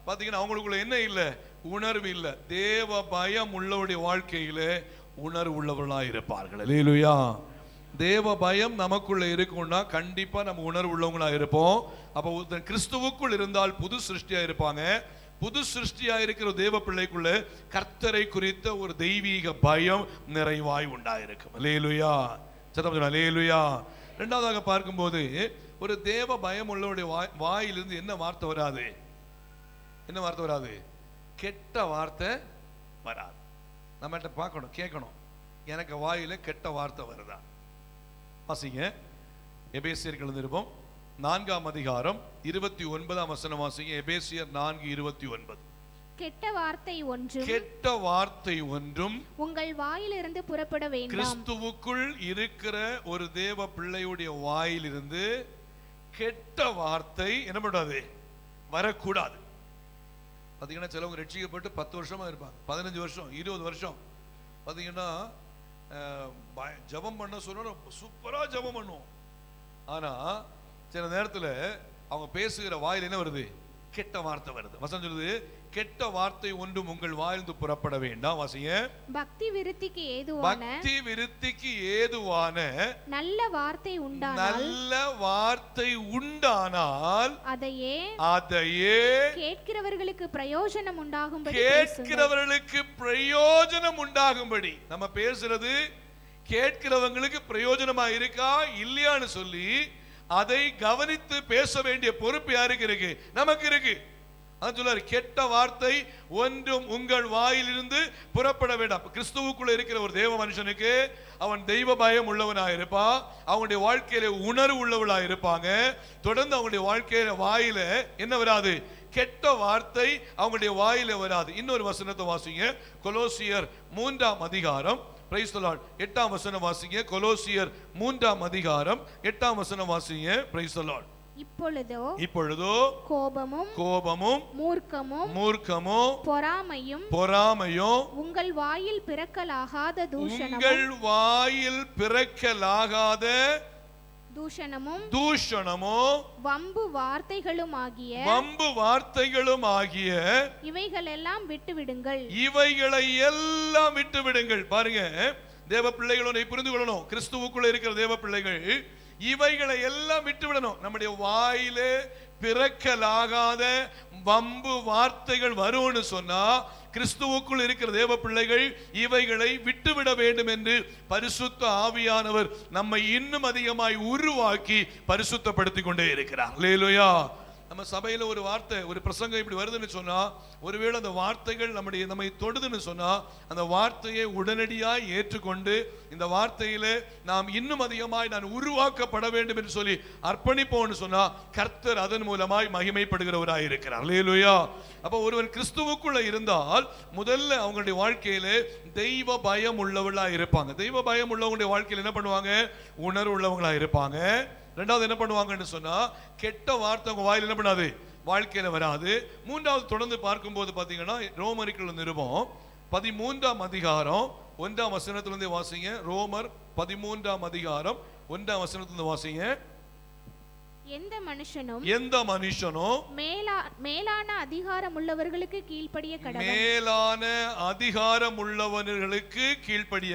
Speaker 2: பாத்தீங்கன்னா, அவங்களுக்குள்ள என்ன இல்ல? உணர்வு இல்ல. தேவ பயம் உள்ளவருடைய வாழ்க்கையில உணர்வு உள்ளவர்களாக இருப்பார்கள். அல்லேலூயா. தேவ பயம் நமக்குள்ள இருக்கும்னா கண்டிப்பா நம்ம உணர்வு உள்ளவங்களா இருப்போம். அப்போ கிறிஸ்துவுக்குள் இருந்தால் புது சிருஷ்டியா இருப்பாங்க. புது சிருஷ்டியா இருக்கிற தேவ பிள்ளைக்குள்ள கர்த்தரை குறித்த ஒரு தெய்வீக பயம் நிறைவாய் உண்டாயிருக்கும். அல்லேலூயா. சத்தம் சொல்லுங்க. அல்லேலூயா. இரண்டாவதாக பார்க்கும்போது, ஒரு தேவ பயம் உள்ளவருடைய வாயிலிருந்து என்ன வார்த்தை வராது? கெட்ட வார்த்தை வராது. நம்ம பார்க்கணும், கேட்கணும், எனக்கு வாயில கெட்ட வார்த்தை வருதா? வாசிங்க. எபேசியருக்கு நிருபம் 4ஆம் அதிகாரம் 29ஆம் வசனம் வாசிங்க. எபேசியர் 4:29.
Speaker 3: கெட்ட வார்த்தை ஒன்றும்
Speaker 2: கெட்ட வார்த்தை ஒன்றும்
Speaker 3: உங்கள் வாயிலிருந்து புறப்பட வேண்டாம்.
Speaker 2: கிறிஸ்துவுக்குள் இருக்கிற ஒரு தேவ பிள்ளையுடைய வாயிலிருந்து கெட்ட வார்த்தை என்ன பண்ணாது, வரக்கூடாது. பாத்தீங்கன்னா சிலவங்க ரட்சிக்கப்பட்டு 10 வருஷமா இருப்பாங்க, 15 வருஷம் 20 வருஷம். பாத்தீங்கன்னா ஜபம் பண்ண சொன்னா சூப்பரா ஜபம் பண்ணுவோம். ஆனா சில நேரத்துல அவங்க பேசுகிற வாயில் என்ன வருது, கெட்ட வார்த்தை வருது. வசனம் சொல்லுது, கெட்ட வார்த்தை ஒன்றும் உங்கள் வாயிலிருந்து புறப்பட வேண்டாம். வாசிங்க.
Speaker 3: பக்தி விருத்திக்கு
Speaker 2: ஏதுவான
Speaker 3: நல்ல வார்த்தை
Speaker 2: உண்டானால் அதையே
Speaker 3: கேட்கிறவர்களுக்கு பிரயோஜனம் உண்டாகும்படி நம்ம பேசுறது கேட்கிறவங்களுக்கு பிரயோஜனமா இருக்கா இல்லையான்னு சொல்லி அதை கவனித்து பேச வேண்டிய பொறுப்பு யாருக்கு இருக்கு, நமக்கு இருக்கு. கெட்ட வார்த்தை ஒன்றும் உங்கள் வாயிலிருந்து புறப்பட வேண்டாம். கிறிஸ்துவுக்குள்ள இருக்கிற ஒரு தேவ மனுஷனுக்கு அவன் தெய்வ பயம் உள்ளவனாக இருப்பான். அவனுடைய வாழ்க்கையில உணர்வு உள்ளவளாக இருப்பாங்க. தொடர்ந்து அவனுடைய வாழ்க்கையில வாயில என்ன வராது, கெட்ட வார்த்தை அவங்களுடைய வாயில வராது. இன்னொரு வசனத்தை வாசிங்க. கொலோசியர் 3ஆம் அதிகாரம் 8ஆம் வசனம் வாசிங்க. கொலோசியர் 3ஆம் அதிகாரம் 8ஆம் வசனம் வாசிங்க. Praise the Lord. இப்பொழுதோ கோபமும் மூர்க்கமும் பொறாமையும் உங்கள் வாயில் பிறக்கலாகாத தூஷணமும் வம்பு வார்த்தைகளும் ஆகிய இவைகளை எல்லாம் விட்டுவிடுங்கள். பாருங்க, தேவ பிள்ளைகளை புரிந்து கொள்ளணும். கிறிஸ்துவுக்குள்ள இருக்கிற தேவ பிள்ளைகள் இவைகளை எல்லாம் விட்டுவிடணும். நம்முடைய வாயிலே பிறக்கலாகாத வம்பு வார்த்தைகள் வரும்னு சொன்னா கிறிஸ்துவுக்குள் இருக்கிற தேவ பிள்ளைகள் இவைகளை விட்டுவிட வேண்டும் என்று பரிசுத்த ஆவியானவர் நம்மை இன்னும் அதிகமாய் உருவாக்கி பரிசுத்தப்படுத்திக் கொண்டே இருக்கிறார். அல்லேலூயா. நம்ம சபையில ஒரு வார்த்தை, ஒரு பிரசங்கம் இப்படி வருதுன்னு சொன்னா, ஒருவேளை அந்த வார்த்தைகள் நம்மை தொடுதுன்னு சொன்னா அந்த வார்த்தையை உடனடியாய் ஏற்றுக்கொண்டு இந்த வார்த்தையில நாம் இன்னும் அதிகமாய் நான் உருவாக்கப்பட வேண்டும் என்று சொல்லி அர்ப்பணிப்போம்னு சொன்னா கர்த்தர் அதன் மூலமாய் மகிமைப்படுகிறவராய் இருக்கிறார். அல்லேலூயா. அப்ப ஒருவன் கிறிஸ்துவுக்குள்ள இருந்தால் முதல்ல அவங்களுடைய வாழ்க்கையில தெய்வ பயம் உள்ளவர்களா இருப்பாங்க. தெய்வ பயம் உள்ளவங்களுடைய வாழ்க்கையில என்ன பண்ணுவாங்க, உணர்வு உள்ளவங்களா இருப்பாங்க. ரெண்டாவது என்ன பண்ணுவாங்கன்னு சொன்னா, கெட்ட வார்த்தை உங்க வாயில் என்ன பண்ணாது, வாழ்க்கையில வராது. மூன்றாவது தொடர்ந்து பார்க்கும்போது பாத்தீங்கன்னா ரோமருக்கு நிருபம் 13ஆம் அதிகாரம் 1ஆம் வசனத்திலிருந்து வாசிங்க. ரோமர் 13ஆம் அதிகாரம் 1ஆம் வசனத்திலிருந்து வாசிங்க. எந்த மனுஷனும்
Speaker 2: மேலான அதிகாரம் உள்ளவர்களுக்கு கீழ்ப்படிய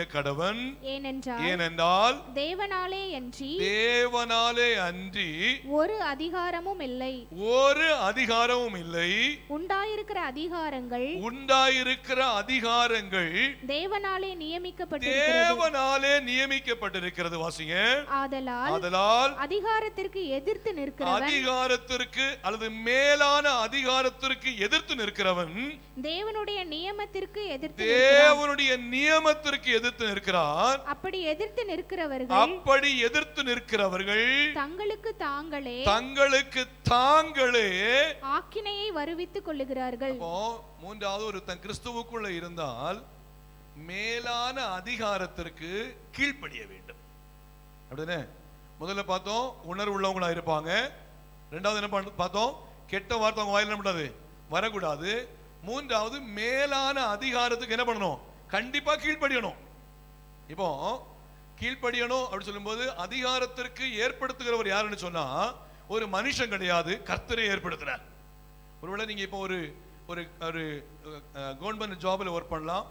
Speaker 2: கடவன். ஏனென்றால் தேவனாலே அன்றி ஒரு அதிகாரமும் இல்லை. உண்டாயிருக்கிற அதிகாரங்கள் தேவனாலே நியமிக்கப்பட்டிருக்கிறது. வாசிங்க. ஆதலால் அதிகாரத்திற்கு அல்லது மேலான அதிகாரத்திற்கு எதிர்த்து நிற்கிறவன் தேவனுடைய நியமத்திற்கு எதிர்த்து நிற்கிறான். அப்படி எதிர்த்து நிற்கிறவர்கள் தங்களுக்கு தாங்களே ஆக்கினையை வருவித்துக் கொள்ளுகிறார்கள். மூன்றாவது, ஒரு தன் கிறிஸ்துவுக்குள்ள இருந்தால் மேலான அதிகாரத்திற்கு கீழ்ப்படிய வேண்டும். அப்படிதானே? முதல்ல பார்த்தோம் உணர்வு உள்ளவங்களா இருப்பாங்க. ரெண்டாவது என்ன பார்த்தோம், கெட்ட வார்த்தை அவங்க வாயில என்ன பண்ணாது, வரக்கூடாது. மூன்றாவது, மேலான அதிகாரத்துக்கு என்ன பண்ணணும், கண்டிப்பா கீழ்ப்படியணும். இப்போ கீழ்ப்படியணும் அப்படின்னு சொல்லும்போது அதிகாரத்திற்கு ஏற்படுத்துகிறவர் யாருன்னு சொன்னா ஒரு மனுஷன் கிடையாது, கர்த்தரை ஏற்படுத்துறார். ஒருவேளை நீங்க இப்போ ஒரு கவர்மெண்ட் ஜாப்ல ஒர்க் பண்ணலாம்,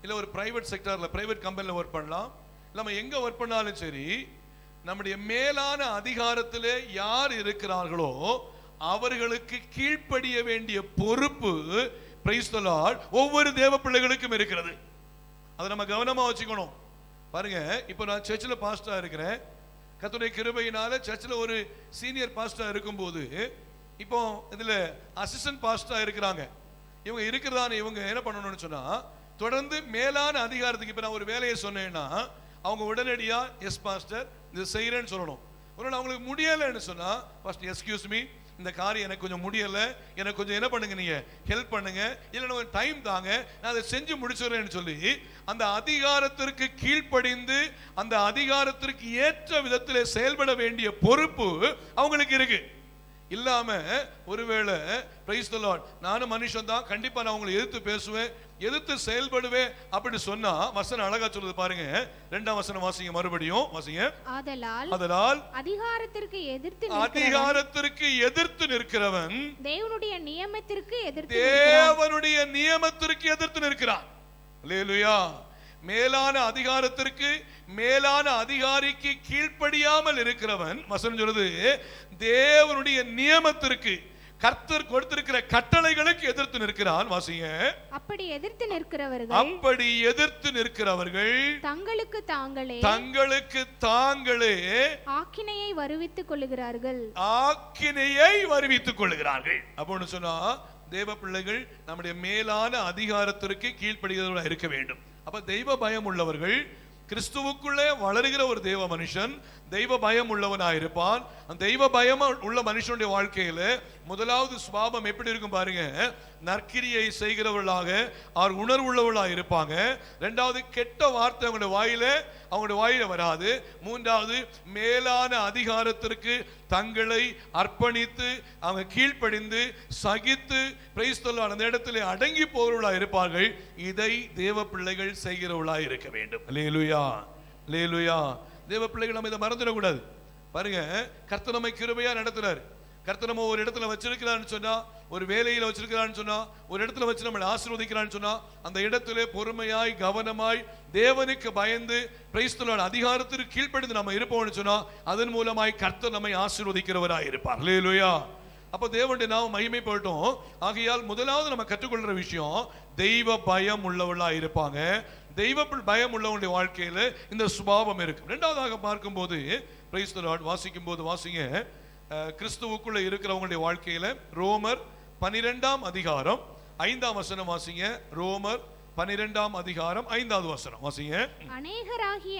Speaker 2: இல்ல ஒரு பிரைவேட் செக்டர்ல பிரைவேட் கம்பெனில ஒர்க் பண்ணலாம். நம்ம எங்க ஒர்க் பண்ணாலும் சரி, நம்முடைய மேலான அதிகாரத்திலே யார் இருக்கிறார்களோ அவர்களுக்கு கீழ்ப்படிய வேண்டிய பொறுப்பு பிரைஸ் தி லார்ட் ஒவ்வொரு தேவ பிள்ளைகளுக்கும் இருக்கிறது. அதை நம்ம கவனமா வச்சுக்கணும். பாருங்க, இப்போ நான் சர்ச்சில் பாஸ்டரா இருக்கிறேன். கர்த்தருடைய கிருபையினால சர்ச்சில் ஒரு சீனியர் பாஸ்டரா இருக்கும்போது இப்போ இதுல அசிஸ்டன்ட் பாஸ்டரா இருக்கிறாங்க. இவங்க இருக்கிறதான இவங்க என்ன பண்ணணும்னு சொன்னா, தொடர்ந்து மேலான அதிகாரத்துக்கு இப்போ நான் ஒரு வேலையை சொன்னேன்னா அவங்க உடனடியா எஸ் பாஸ்டர் இது செய்யறேன்னு சொல்லணும்.
Speaker 3: ஒருவேளை அவங்களுக்கு முடியலைன்னு சொன்னா ஃபர்ஸ்ட் எக்ஸ்கியூஸ் மீ, இந்த காரியம் எனக்கு கொஞ்சம் முடியலை, எனக்கு கொஞ்சம் என்ன பண்ணுங்க, நீங்க ஹெல்ப் பண்ணுங்க, இல்லைன்னா ஒரு டைம் தாங்க, நான் அதை செஞ்சு முடிச்சுறேன்னு சொல்லி அந்த அதிகாரத்திற்கு கீழ்ப்படிந்து அந்த அதிகாரத்திற்கு ஏற்ற விதத்தில் செயல்பட வேண்டிய பொறுப்பு அவங்களுக்கு இருக்கு. இல்லாம ஒருவேளை பிரைஸ் தி லார்ட், நானும் மனுஷன் தான், கண்டிப்பா நான் உங்களை எதிர்த்து பேசுவேன், எதிர்த்து செயல்படுவேன் அப்படி சொன்னா வசனம் அழகா சொல்லுது பாருங்க. 2ஆம் வசனம் வாசிங்க, மறுபடியும் வாசிங்க. ஆதலால் அதிகாரத்திற்கு எதிர்த்து நிற்கிறவன் தேவனுடைய நியமத்திற்கு எதிர்த்து நிற்கிறான். அல்லேலூயா. மேலான அதிகாரத்திற்கு, மேலான அதிகாரிக்கு கீழ்ப்படியாமல் இருக்கிறவன், வசனம் சொல்லுது, தேவனுடைய நியமத்திற்கு, கர்த்தர் கொடுத்திருக்கிற கட்டளைகளுக்கு எதிர்த்து நிற்கிறான். வாசிங்க. அப்படி எதிர்த்து நிற்கிறவர்கள் தங்களுக்கு தாங்களே ஆக்கினையை வருவித்துக் கொள்ளுகிறார்கள். அப்படின்னு சொன்னா தேவ பிள்ளைகள் நம்முடைய மேலான அதிகாரத்திற்கு கீழ்ப்படுகிறவர்களாக இருக்க வேண்டும். அப்ப தெய்வ பயம் உள்ளவர்கள், கிறிஸ்துவுக்குள்ளே வளருகிற ஒரு தேவ மனுஷன் தெய்வ பயம் உள்ளவனாயிருப்பான். அந்த தெய்வ பயம் உள்ள மனுஷனுடைய வாழ்க்கையில முதலாவது சுபாவம் எப்படி இருக்கும் பாருங்க, நற்கிரியை செய்கிறவர்களாக அவர் உணர்வுள்ளவர்களாக இருப்பாங்க. இரண்டாவது, கெட்ட வார்த்தை அவங்களுடைய வாயில வராது. மூன்றாவது, மேலான அதிகாரத்திற்கு தங்களை அர்ப்பணித்து அவங்க கீழ்ப்படிந்து சகித்து பிரைஸ் தி லார்ட் அந்த இடத்துல அடங்கி போகிறவர்களாக இருப்பார்கள். இதை தேவ பிள்ளைகள் செய்கிறவர்களாக இருக்க வேண்டும். அல்லேலூயா, அல்லேலூயா. தேவ பிள்ளைகள் நம்ம இதை மறந்துடக்கூடாது. பாருங்க, கர்த்தர் நம்மை கிருபையா நடத்துறாரு. கர்த்தர் நம்ம ஒரு இடத்துல வச்சிருக்கிறான்னு சொன்னா, ஒரு வேலையில வச்சிருக்கிறான்னு சொன்னா, ஒரு இடத்துல வச்சு நம்மளை ஆசீர்வதிக்கிறான்னு சொன்னா, அந்த இடத்துல பொறுமையாய் கவனமாய் தேவனுக்கு பயந்து பிரைஸ் தி லார்ட் அதிகாரத்திற்கு கீழ்ப்படிந்து நம்ம இருப்போம்னு சொன்னா, அதன் மூலமாய் கர்த்தர் நம்மை ஆசீர்வதிக்கிறவராய் இருப்பார். அல்லேலூயா. அப்ப தேவனுடைய நாமம் மகிமைப்படட்டும். ஆகையால் முதலாவது நம்ம கற்றுக்கொள்ற விஷயம், தெய்வ பயம் உள்ளவர்களா இருப்பாங்க. தெய்வ பயம் உள்ளவனுடைய வாழ்க்கையில இந்த சுபாவம் இருக்கு. இரண்டாவதாக பார்க்கும்போது பிரைஸ் தி லார்ட் வாசிக்கும் போது வாசிங்க, கிறிஸ்துவுக்குள்ள இருக்கிறவங்களுடைய வாழ்க்கையில ரோமர் 12ஆம் அதிகாரம் 5ஆம் வசனம் வாசிங்க. ரோமர் 12ஆம் அதிகாரம் 5வது வசனம் வாசிங்க. அநேகராகிய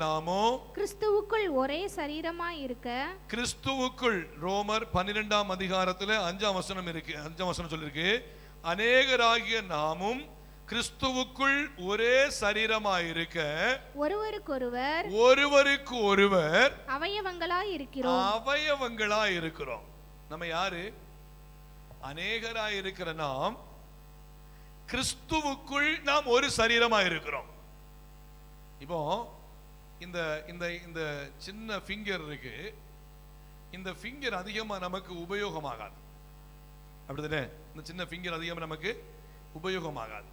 Speaker 3: நாமும் கிறிஸ்துவுக்குள் ஒரே சரீரமாய் இருக்க. கிறிஸ்துவுக்குள் ரோமர் 12ஆம் அதிகாரத்துல 5ஆம் வசனம் இருக்கு. 5ஆம் வசனம் சொல்லிருக்கு, அநேகராகிய நாமும் கிறிஸ்துவுக்குள் ஒரே சரீரமாயிருக்க ஒருவருக்கு ஒருவர் அவயவங்களாய் இருக்கிறோம். நம்ம யாரு? அநேகராய் இருக்கிற நாம் கிறிஸ்துவுக்குள் நாம் ஒரு சரீரமாய் இருக்கிறோம். இப்போ இந்த இந்த இந்த சின்ன ஃபிங்கர் இருக்கு, இந்த ஃபிங்கர் அதிகமா நமக்கு உபயோகமாகாது. அப்படிதானே? இந்த சின்ன ஃபிங்கர் அதிகமா நமக்கு உபயோகமாகாது.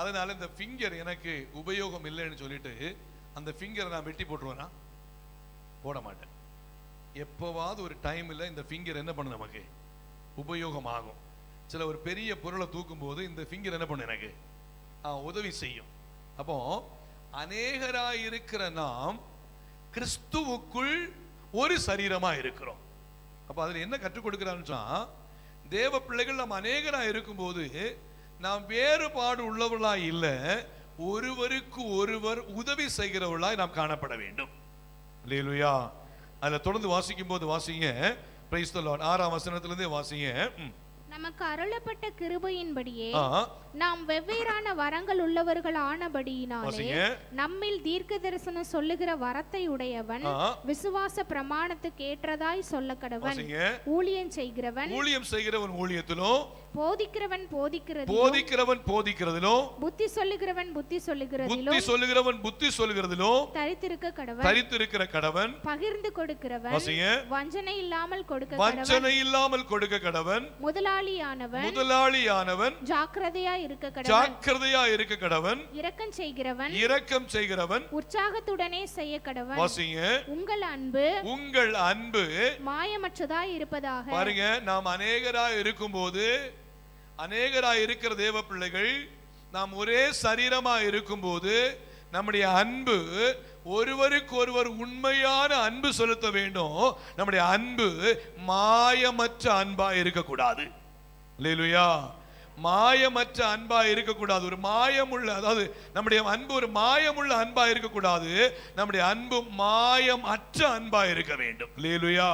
Speaker 3: அதனால இந்த ஃபிங்கர் எனக்கு உபயோகம் இல்லைன்னு சொல்லிட்டு அந்த ஃபிங்கரை நான் வெட்டி போட்டுருவேனா? போட மாட்டேன். எப்போவாவது ஒரு டைம்ல இந்த ஃபிங்கர் என்ன பண்ணு, நமக்கு உபயோகம் ஆகும். சில ஒரு பெரிய பொருளை தூக்கும் போது இந்த ஃபிங்கர் என்ன பண்ணு, எனக்கு உதவி செய்யும். அப்போ அநேகராய் இருக்கிற நாம் கிறிஸ்துவுக்குள் ஒரு சரீரமா இருக்கிறோம். அப்ப அதுல என்ன கற்றுக் கொடுக்கிறான்னு சொன்னா, தேவ பிள்ளைகள் நாம் அநேகராய் இருக்கும்போது நாம் வேறுபாடு உள்ளவர்களாய் இல்ல, ஒருவருக்கு ஒருவர் உதவி செய்கிறவர்களாய் நாம் காணப்பட வேண்டும். அல்லேலூயா. அதுல தொடர்ந்து வாசிக்கும் போது வாசிங்க, பிரைஸ் தி லார்ட் 6ஆம் வசனத்திலிருந்து வாசிங்க. நமக்கு அருளப்பட்ட கிருபையின்படியே நாம் வெவ்வேறான வரங்கள் உள்ளவர்கள் ஆனபடியினாலே நம்மில் தீர்க்க தரிசனம் சொல்லுகிற வரத்தை உடையவன் விசுவாச பிரமாணத்துக்கு ஏற்றதாய் சொல்ல கடவன். ஊழியம் செய்கிறவன் ஊழியத்திலும், போதிக்கிறவன் போதிக்கிறதிலும், புத்தி சொல்லுகிறவன் புத்தி சொல்லுகிறதிலும் தரித்திருக்கிற கடவன். பகிர்ந்து கொடுக்கிறவன் வஞ்சனை இல்லாமல் கொடுக்க கடவன். முதலாளியானவன் ஜாக்கிரதையா இருக்க கடவன். இரக்கம் செய்கிறவன் உற்சாகத்துடனே செய்ய கடவன். உங்கள் அன்பு மாயமற்றதாய் இருப்பதாக. பாருங்க, நாம் அநேகராய் இருக்கும்போது, அநேகராய் இருக்கிற தேவ பிள்ளைகள் நாம் ஒரே சரீரமா இருக்கும்போது நம்முடைய அன்பு ஒருவருக்கு ஒருவர் உண்மையான அன்பு செலுத்த வேண்டும். நம்முடைய அன்பு மாயமற்ற அன்பா இருக்கக்கூடாது. அல்லேலூயா. மாயமற்ற அன்பா இருக்கக்கூடாது. ஒரு மாயமுள்ள, அதாவது நம்முடைய அன்பு ஒரு மாயமுள்ள அன்பா இருக்கக்கூடாது. நம்முடைய அன்பு மாயம் அற்ற அன்பா இருக்க வேண்டும். அல்லேலூயா.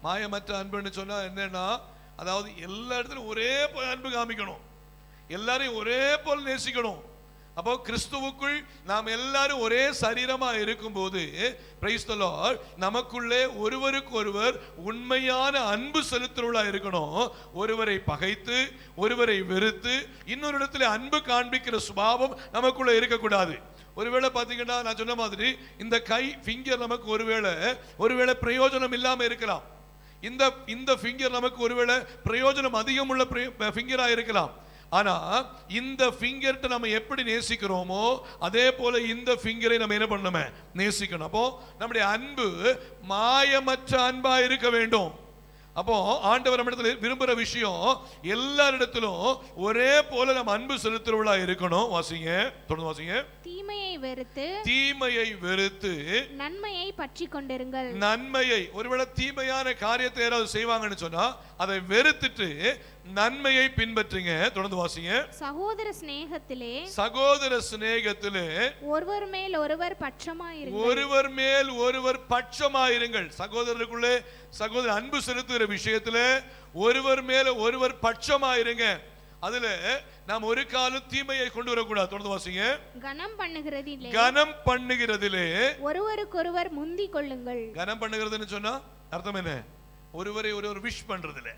Speaker 3: மாயமற்ற அன்புன்னு சொன்னா என்னன்னா, அதாவது எல்லா இடத்துலையும் ஒரே போல அன்பு காமிக்கணும், எல்லாரையும் ஒரே போல நேசிக்கணும். அப்போ கிறிஸ்துவுக்குள் நாம் எல்லாரும் ஒரே சரீரமா இருக்கும்போது பிரைஸ் தி லார்ட், நமக்குள்ளே ஒருவருக்கு ஒருவர் உண்மையான அன்பு செலுத்துறவளா இருக்கணும். ஒருவரை பகைத்து ஒருவரை வெறுத்து இன்னொரு இடத்துல அன்பு காண்பிக்கிற சுபாவம் நமக்குள்ள இருக்கக்கூடாது. ஒருவேளை பாத்தீங்கன்னா நான் சொன்ன மாதிரி இந்த கை ஃபிங்கர் நமக்கு ஒருவேளை பிரயோஜனம் இல்லாம இருக்கலாம். இந்த ஃபிங்கர் நமக்கு ஒருவேளை பிரயோஜனம் அதிகம் உள்ள ஃபிங்கரா இருக்கலாம். ஆனா இந்த ஃபிங்கர்ட்ட நம்ம எப்படி நேசிக்கிறோமோ அதே போல இந்த ஃபிங்கரை நம்ம என்ன பண்ணணுமே, நேசிக்கணும். அப்போ நம்முடைய அன்பு மாயமற்ற அன்பா இருக்க வேண்டும். அப்போ ஆண்டவர் நம்மிடத்துல விரும்புற விஷயம், எல்லாரிடத்திலும் ஒரே போல நம்ம அன்பு செலுத்துறவளா இருக்கணும். வாசிங்க, தொடர்ந்து வாசிங்க. தீமையை வெறுத்து
Speaker 4: நன்மையை பற்றி கொண்டிருங்கள்.
Speaker 3: நன்மையை, ஒருவேளை தீமையான காரியத்தை யாராவது செய்வாங்கன்னு சொன்னா அதை வெறுத்துட்டு நன்மையை பின்பற்றுங்க. தொடர்ந்து வாசிங்க.
Speaker 4: சகோதர சிநேகத்திலே
Speaker 3: ஒருவர் மேல் ஒருவர் பட்சமாயிருங்கள். சகோதரருக்குள்ளே சகோதரர் அன்பு செலுத்துகிற விஷயத்துல ஒருவர் மேல ஒருவர் பட்சமாயிருங்க. அதுல நாம் ஒரு காலம் தீமையை கொண்டு வரக்கூடாது. தொடர்ந்து வாசிங்க.
Speaker 4: கனம் பண்ணுகிறதிலே
Speaker 3: ஒருவருக்கொருவர் முந்திக் கொள்ளுங்கள். கனம் பண்ணுகிறதுன்னு சொன்னா அர்த்தம் என்ன? ஒருவரை ஒருவர் விஷ் பண்றதுல,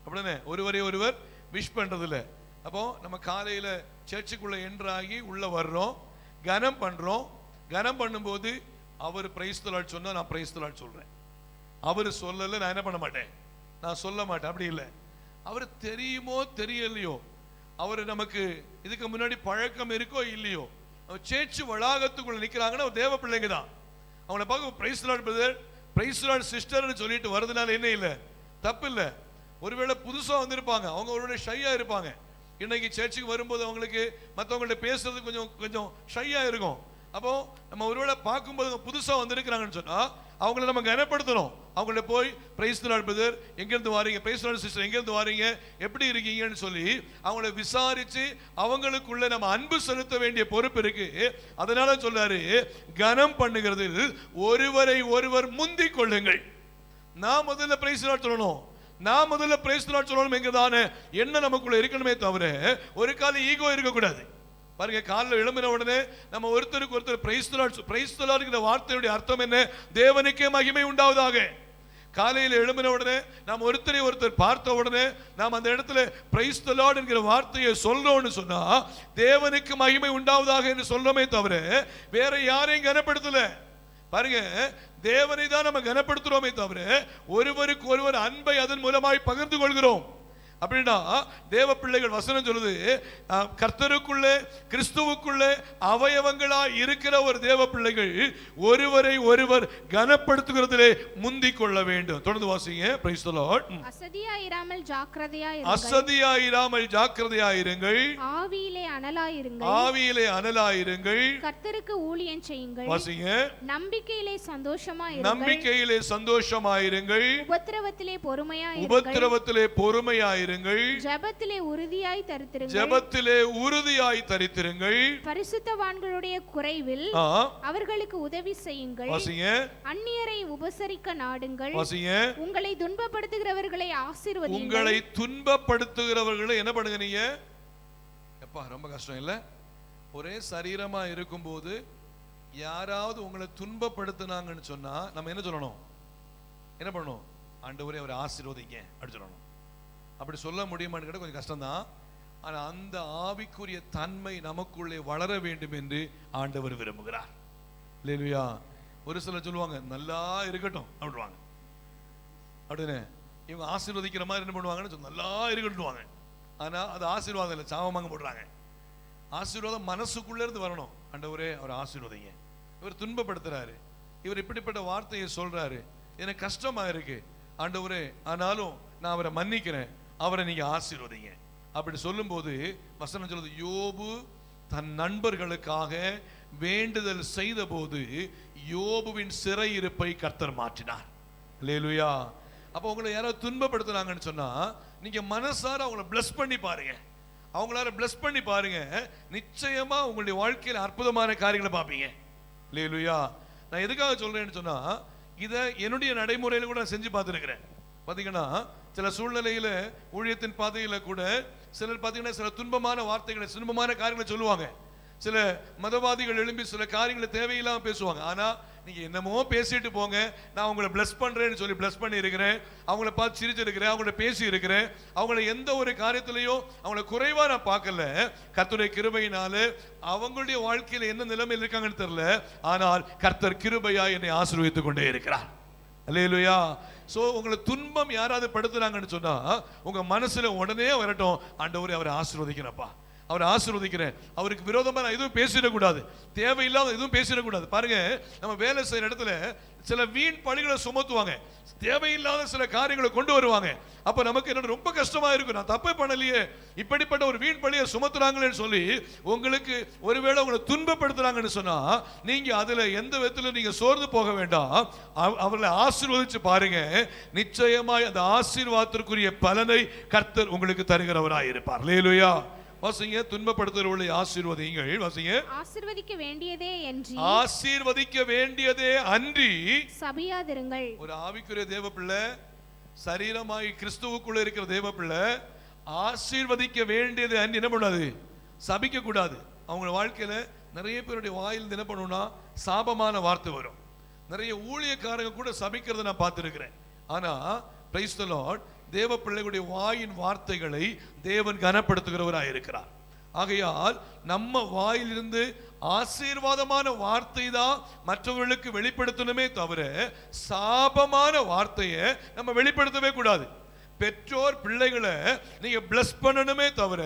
Speaker 3: அப்படிதானே? ஒருவரை ஒருவர் விஷ் பண்றதுல. அப்போ நம்ம காலையில சர்ச்சுக்குள்ள என்ட்ராகி உள்ள வர்றோம், கனம் பண்றோம். கனம் பண்ணும்போது அவர் பிரைஸ் தி லார்ட் சொன்னா நான் பிரைஸ் தி லார்ட் சொல்றேன். அவர் சொல்லல, நான் என்ன பண்ண மாட்டேன், நான் சொல்ல மாட்டேன். அப்படி இல்லை. அவர் தெரியுமோ தெரியலையோ, அவர் நமக்கு இதுக்கு முன்னாடி பழக்கம் இருக்கோ இல்லையோ, சேர்ச்சு வளாகத்துக்குள்ள நிக்கிறாங்கன்னா தேவ பிள்ளைங்க தான். அவங்களை பார்க்க praise the lord brother, praise the lord சிஸ்டர்னு சொல்லிட்டு வரதுனால என்ன இல்லை, தப்பு இல்லை. ஒருவேளை புதுசா வந்திருப்பாங்க, அவங்க ஒருவேளை ஷையா இருப்பாங்க. இன்னைக்கு சர்ச்சுக்கு வரும்போது அவங்களுக்கு மற்றவங்கள்ட்ட பேசுறது கொஞ்சம் ஷையா இருக்கும். அப்போ நம்ம ஒருவேளை பார்க்கும்போது புதுசா வந்திருக்கிறாங்கன்னு சொன்னா அவங்கள நம்ம கனப்படுத்தணும். அவங்கள போய் பிரைஸ் தி லார்ட் பிரதர், எங்கிருந்து வாரீங்க, பிரைஸ் தி லார்ட் சிஸ்டர் எங்கிருந்து வாரீங்க, எப்படி இருக்கீங்கன்னு சொல்லி அவங்கள விசாரிச்சு அவங்களுக்குள்ள நம்ம அன்பு செலுத்த வேண்டிய பொறுப்பு இருக்கு. அதனால சொல்றாரு, கனம் பண்ணுகிறதில் ஒருவரை ஒருவர் முந்திக் கொள்ளுங்கள். நான் முதல்ல பிரைஸ் தி லார்ட் சொல்லணும், நான் முதல்ல பிரைஸ் தி லார்ட் சொல்லணும் என்கிறதான என்ன நமக்குள்ள இருக்கணுமே தவிர ஒரு கால ஈகோ இருக்கக்கூடாது. பாருங்க, காலைல எழும்பின உடனே நம்ம ஒருத்தருக்கு ஒருத்தர் praise the lord, praise the லார்ட்ங்கிற வார்த்தையுடைய அர்த்தம் என்ன? தேவனுக்கே மகிமை உண்டாவதாக. காலையில் எழும்பின உடனே நாம் ஒருத்தரை ஒருத்தர் பார்த்த உடனே நாம் அந்த இடத்துல பிரைஸ் தி லார்ட் என்கிற வார்த்தையை சொல்றோம்னு சொன்னா தேவனுக்கு மகிமை உண்டாவதாக என்று சொல்றோமே தவிர வேற யாரையும் கனப்படுத்தல. பாருங்க, தேவனை தான் நம்ம கனப்படுத்துறோமே தவிர ஒருவருக்கு ஒருவர் அன்பை அதன் மூலமாய் பகிர்ந்து கொள்கிறோம். அப்படின்னா தேவ பிள்ளைகள் வசனம் சொல்லுது, கர்த்தருக்குள்ளே கிறிஸ்துவுக்குள்ளே அவயவங்களா இருக்கிற ஒரு தேவ பிள்ளைகள் ஒருவரை ஒருவர் கனப்படுத்துகிறதிலே முந்திக் கொள்ள வேண்டும். தொடர்ந்து வாசிங்க. Praise the lord.
Speaker 4: அசதியாயிராமல்
Speaker 3: ஜாக்கிரதையாயிருங்கள்.
Speaker 4: ஆவியிலே
Speaker 3: அனலாயிருங்கள்.
Speaker 4: கர்த்தருக்கு ஊழியம் செய்யுங்கள்.
Speaker 3: வாசிங்க.
Speaker 4: நம்பிக்கையிலே
Speaker 3: சந்தோஷமாயிருங்கள்.
Speaker 4: உபத்திரவத்திலே பொறுமையாயிருங்கள்.
Speaker 3: ஜெபத்திலே உறுதியாய் தரித்திருங்கள்.
Speaker 4: பரிசுத்தவான்களுடைய குறைவில் அவர்களுக்கு உதவி செய்யுங்கள். அந்நியரை உபசரிக்க நாடுங்கள். உங்களை துன்பப்படுத்துகிறவர்களை ஆசீர்வதியுங்கள்.
Speaker 3: உங்களை துன்பப்படுத்துகிறவர்களை என்ன பண்ணுங்க நீங்க? எப்பா ரொம்ப கஷ்டம் இல்ல? ஒரே சரீரமா இருக்கும்போது யாராவது உங்களை துன்பப்படுத்தினாங்கன்னு சொன்னா நம்ம என்ன சொல்லணும்? என்ன பண்ணணும்? ஆண்டவரே அவரை ஆசீர்வதிங்க அப்படி சொல்லணும். அப்படி சொல்ல முடியுமான்னு கேட்டால் கொஞ்சம் கஷ்டம்தான். ஆனால் அந்த ஆவிக்குரிய தன்மை நமக்குள்ளே வளர வேண்டும் என்று ஆண்டவர் விரும்புகிறார். இல்லையா? ஒரு சிலர் சொல்லுவாங்க நல்லா இருக்கட்டும் அப்படிவாங்க. அப்படின்னு இவங்க ஆசீர்வதிக்கிற மாதிரி என்ன பண்ணுவாங்கன்னு நல்லா இருக்கட்டுவாங்க. ஆனால் அது ஆசீர்வாதம் இல்லை, சாபமாக போடுறாங்க. ஆசீர்வாதம் மனசுக்குள்ளே இருந்து வரணும். ஆண்டவரே அவர் ஆசீர்வதிங்க, இவர் துன்பப்படுத்துறாரு, இவர் இப்படிப்பட்ட வார்த்தையை சொல்றாரு, எனக்கு கஷ்டமா இருக்கு ஆண்டவரே, ஆனாலும் நான் அவரை மன்னிக்கிறேன், அவரை நீங்க ஆசீர்வதிங்க அப்படி சொல்லும் போது வசனம் சொல்லுது, யோபு தன் நண்பர்களுக்காக வேண்டுதல் செய்த போது யோபுவின் சிறையிருப்பை கர்த்தர் மாற்றினார். அல்லேலூயா. அப்போ உங்களை யாராவது துன்பப்படுத்துனாங்கன்னு சொன்னா நீங்க மனசார அவங்களை பிளஸ் பண்ணி பாருங்க. அவங்களால பிளஸ் பண்ணி பாருங்க, நிச்சயமா உங்களுடைய வாழ்க்கையில் அற்புதமான காரியங்களை பார்ப்பீங்க. அல்லேலூயா. நான் எதுக்காக சொல்றேன்னு சொன்னா, இதை என்னுடைய நடைமுறையில கூட நான் செஞ்சு பார்த்துருக்கிறேன். பார்த்தீங்கன்னா சில சூழ்நிலையில ஊழியத்தின் பாதையில கூட சிலர் பார்த்தீங்கன்னா சில துன்பமான வார்த்தைகளை, துன்பமான காரியங்களை சொல்லுவாங்க. சில மதவாதிகள் எழும்பி சில காரியங்களை தேவையில்லாம பேசுவாங்க. ஆனா நீங்க என்னமோ பேசிட்டு போங்க, நான் உங்களை பிளஸ் பண்றேன்னு சொல்லி பிளஸ் பண்ணி இருக்கிறேன், அவங்கள பார்த்து சிரிச்சிருக்கிறேன், அவங்கள பேசி இருக்கிறேன், அவங்கள எந்த ஒரு காரியத்திலையும் அவங்கள குறைவா நான் பார்க்கல. கர்த்தருடைய கிருபையினால அவங்களுடைய வாழ்க்கையில என்ன நிலைமையில் இருக்காங்கன்னு தெரியல, ஆனால் கர்த்தர் கிருபையா என்னை ஆசீர்வதித்துக் கொண்டே இருக்கிறார். அல்லேலூயா. சோ உங்களை துன்பம் யாராவது படுத்துறாங்கன்னு சொன்னா உங்க மனசுல உடனே வரட்டும், ஆண்டவரே அவரை ஆசீர்வதிக்கிறப்பா, அவரை ஆசீர்வதிக்கிறேன், அவருக்கு விரோதமா நான் எதுவும் பேசிடக்கூடாது, தேவையில்லாத எதுவும் பேசிடக்கூடாது. பாருங்க, நம்ம வேலை செய்யற இடத்துல சில வீண் பழிகளை சுமத்துவாங்க, தேவையில்லாத சில காரியங்களை கொண்டு வருவாங்க. அப்ப நமக்கு என்ன ரொம்ப கஷ்டமா இருக்கும், நான் தப்பே பண்ணலையே, இப்படிப்பட்ட ஒரு வீண் பழியை சுமத்துறாங்களேன்னு சொல்லி உங்களுக்கு ஒருவேளை உங்களை துன்பப்படுத்துறாங்கன்னு சொன்னா நீங்க அதுல எந்த விதத்துல நீங்க சோர்ந்து போக வேண்டாம். அவர்களை ஆசீர்வதிச்சு பாருங்க, நிச்சயமாய் அந்த ஆசீர்வாதத்திற்குரிய பலனை கர்த்தர் உங்களுக்கு தருகிறவராய் இருப்பார். அல்லேலூயா. வாசிங்க, துன்பப்படுத்துகிறவர்களை ஆசீர்வதிங்கள். வாசிங்க,
Speaker 4: ஆசீர்வதிக்க வேண்டியதே அன்றி,
Speaker 3: ஆசீர்வதிக்க வேண்டியதே அன்றி
Speaker 4: சபியாதிருங்கள்.
Speaker 3: ஒரு ஆவிக்குரிய தேவ பிள்ளை, சரீரமாய் கிறிஸ்துவுக்குள்ள இருக்கிற தேவ பிள்ளை ஆசீர்வதிக்க வேண்டியது அன்றி என்ன பண்ணாது, சபிக்க கூடாது. அவங்க வாழ்க்கையில நிறைய பேருடைய வாயில் என்ன பண்ணுனா சாபமான வார்த்தை வரும். நிறைய ஊழியக்காரங்க கூட சபிக்கிறத நான் பார்த்திருக்கிறேன். ஆனா பிரைஸ் தி லார்ட், தேவ பிள்ளைகளுடைய வாயின் வார்த்தைகளை தேவன் கனப்படுத்துகிறவராய் இருக்கிறார். ஆகையால் நம்ம வாயிலிருந்து ஆசீர்வாதமான வார்த்தை தான் மற்றவர்களுக்கு வெளிப்படுத்தணுமே தவிர சாபமான வார்த்தையை நம்ம வெளிப்படுத்தவே கூடாது. பெற்றோர் பிள்ளைகளை நீங்க பிளஸ் பண்ணணுமே தவிர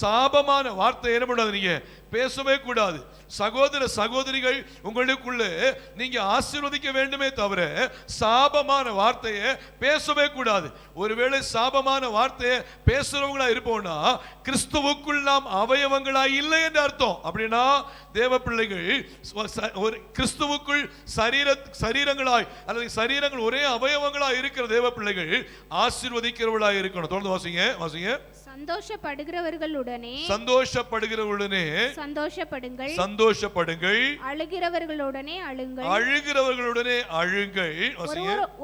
Speaker 3: சாபமான வார்த்தை என்ன பண்ணாது, நீங்க பேசவே கூடாது. சகோதர சகோதரிகள் உங்களுக்குள்ள நீங்க ஆசீர்வதிக்க வேண்டுமே தவிர சாபமான வார்த்தையை பேசவே கூடாது. ஒருவேளை சாபமான வார்த்தையை பேசுறவங்களா இருப்போம்னா கிறிஸ்துவுக்குள் நாம் அவயவங்களா இல்லை என்று அர்த்தம். அப்படின்னா தேவ பிள்ளைகள் ஒரு கிறிஸ்துவுக்குள் சரீரங்களாய் அல்லது சரீரங்கள் ஒரே அவயவங்களாய் இருக்கிற தேவ பிள்ளைகள் ஆசீர்வதிக்கிறவர்களாய் இருக்கணும். தொடர்ந்து வாசிங்க, வாசிங்க.
Speaker 4: சந்தோஷப்படுகிறவர்களுடனே சந்தோஷப்படுங்கள்,
Speaker 3: சந்தோஷப்படுங்கள்.
Speaker 4: அழுகிறவர்களுடனே அழுங்கள்,
Speaker 3: அழுகிறவர்களுடனே அழுங்கள்.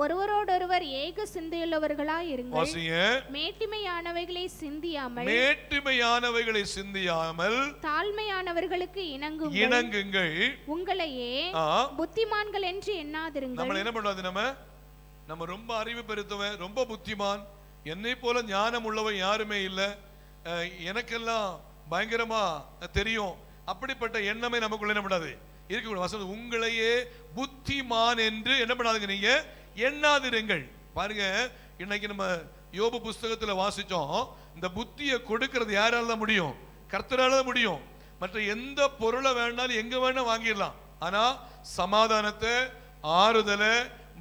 Speaker 4: ஒருவரோடொருவர் ஏக சிந்தையுள்ளவர்களாய் இருங்கள்.
Speaker 3: வாசிங்க.
Speaker 4: மேட்டிமையானவைகளை சிந்தியாமல்
Speaker 3: தாழ்மையானவர்களுக்கு இணங்குங்கள்.
Speaker 4: உங்களையே புத்திமான்கள் என்று எண்ணாதிருங்கள்.
Speaker 3: நம்ம என்ன பண்ணாது, நம்ம ரொம்ப அறிவு பெருத்தவன், ரொம்ப புத்திமான், என்னை போல ஞானம் உள்ளவன் யாருமே இல்லை, எனக்கெல்லாம் பயங்கரமா தெரியும், அப்படிப்பட்ட எண்ணமே நமக்குள்ள என்ன பண்ணாது இருக்கக்கூடாது. உங்களையே புத்திமான் என்று என்ன பண்ணாதுங்க, நீங்க எண்ணாதிருங்கள். பாருங்க, இன்னைக்கு நம்ம யோபு புஸ்தகத்துல வாசிச்சோம், இந்த புத்தியை கொடுக்கிறது யாரால தான் முடியும், கர்த்தரால தான் முடியும். மற்ற எந்த பொருளை வேணாலும் எங்க வேணா வாங்கிடலாம், ஆனா சமாதானத்தை, ஆறுதலை,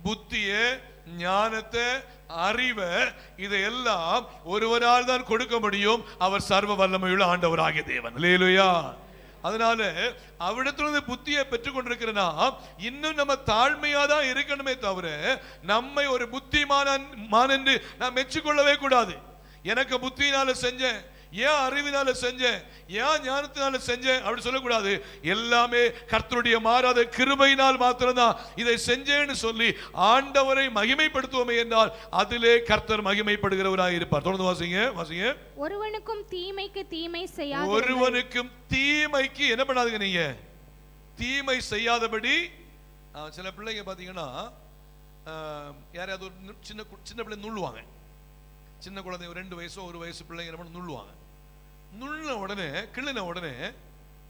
Speaker 3: புத்தியை, ஞானத்தை, அறிவை இதையெல்லாம் ஒருவரால் தான் கொடுக்க முடியும். அவர் சர்வ வல்லமையுள்ள ஆண்டவராகிய தேவன். அல்லேலூயா. அதனால அவிடத்திலிருந்து புத்தியை பெற்றுக் கொண்டிருக்கிறனா இன்னும் நம்ம தாழ்மையா தான் இருக்கணுமே தவிர நம்மை ஒரு புத்திமான் என்று நான் மெச்சிக்கொள்ளவே கூடாது. எனக்கு புத்தியினால செஞ்சேன், ஏன் அறிவினால செஞ்சேன், ஏன் ஞானத்தினால செஞ்சேன் அப்படி சொல்லக்கூடாது. எல்லாமே கர்த்தருடைய மாறாத கிருபையினால் மாத்திரம்தான் இதை செஞ்சேன்னு சொல்லி ஆண்டவரை மகிமைப்படுத்துவோமே என்றால் அதிலே கர்த்தர் மகிமைப்படுகிறவராய் இருப்பார். தொடர்ந்து வாசிங்க, வாசிங்க.
Speaker 4: ஒருவனுக்கும் தீமைக்கு தீமை செய்யாத,
Speaker 3: ஒருவனுக்கும் தீமைக்கு என்ன பண்ணாதுங்க, நீங்க தீமை செய்யாதபடி. சில பிள்ளைங்க பாத்தீங்கன்னா யாரையாவது ஒரு சின்ன பிள்ளை நுள்ளுவாங்க. சின்ன குழந்தை 2 வயசோ 1 வயசு பிள்ளைங்க நுள்ளுவாங்க. நுள்ளின உடனே, கிள்ளின உடனே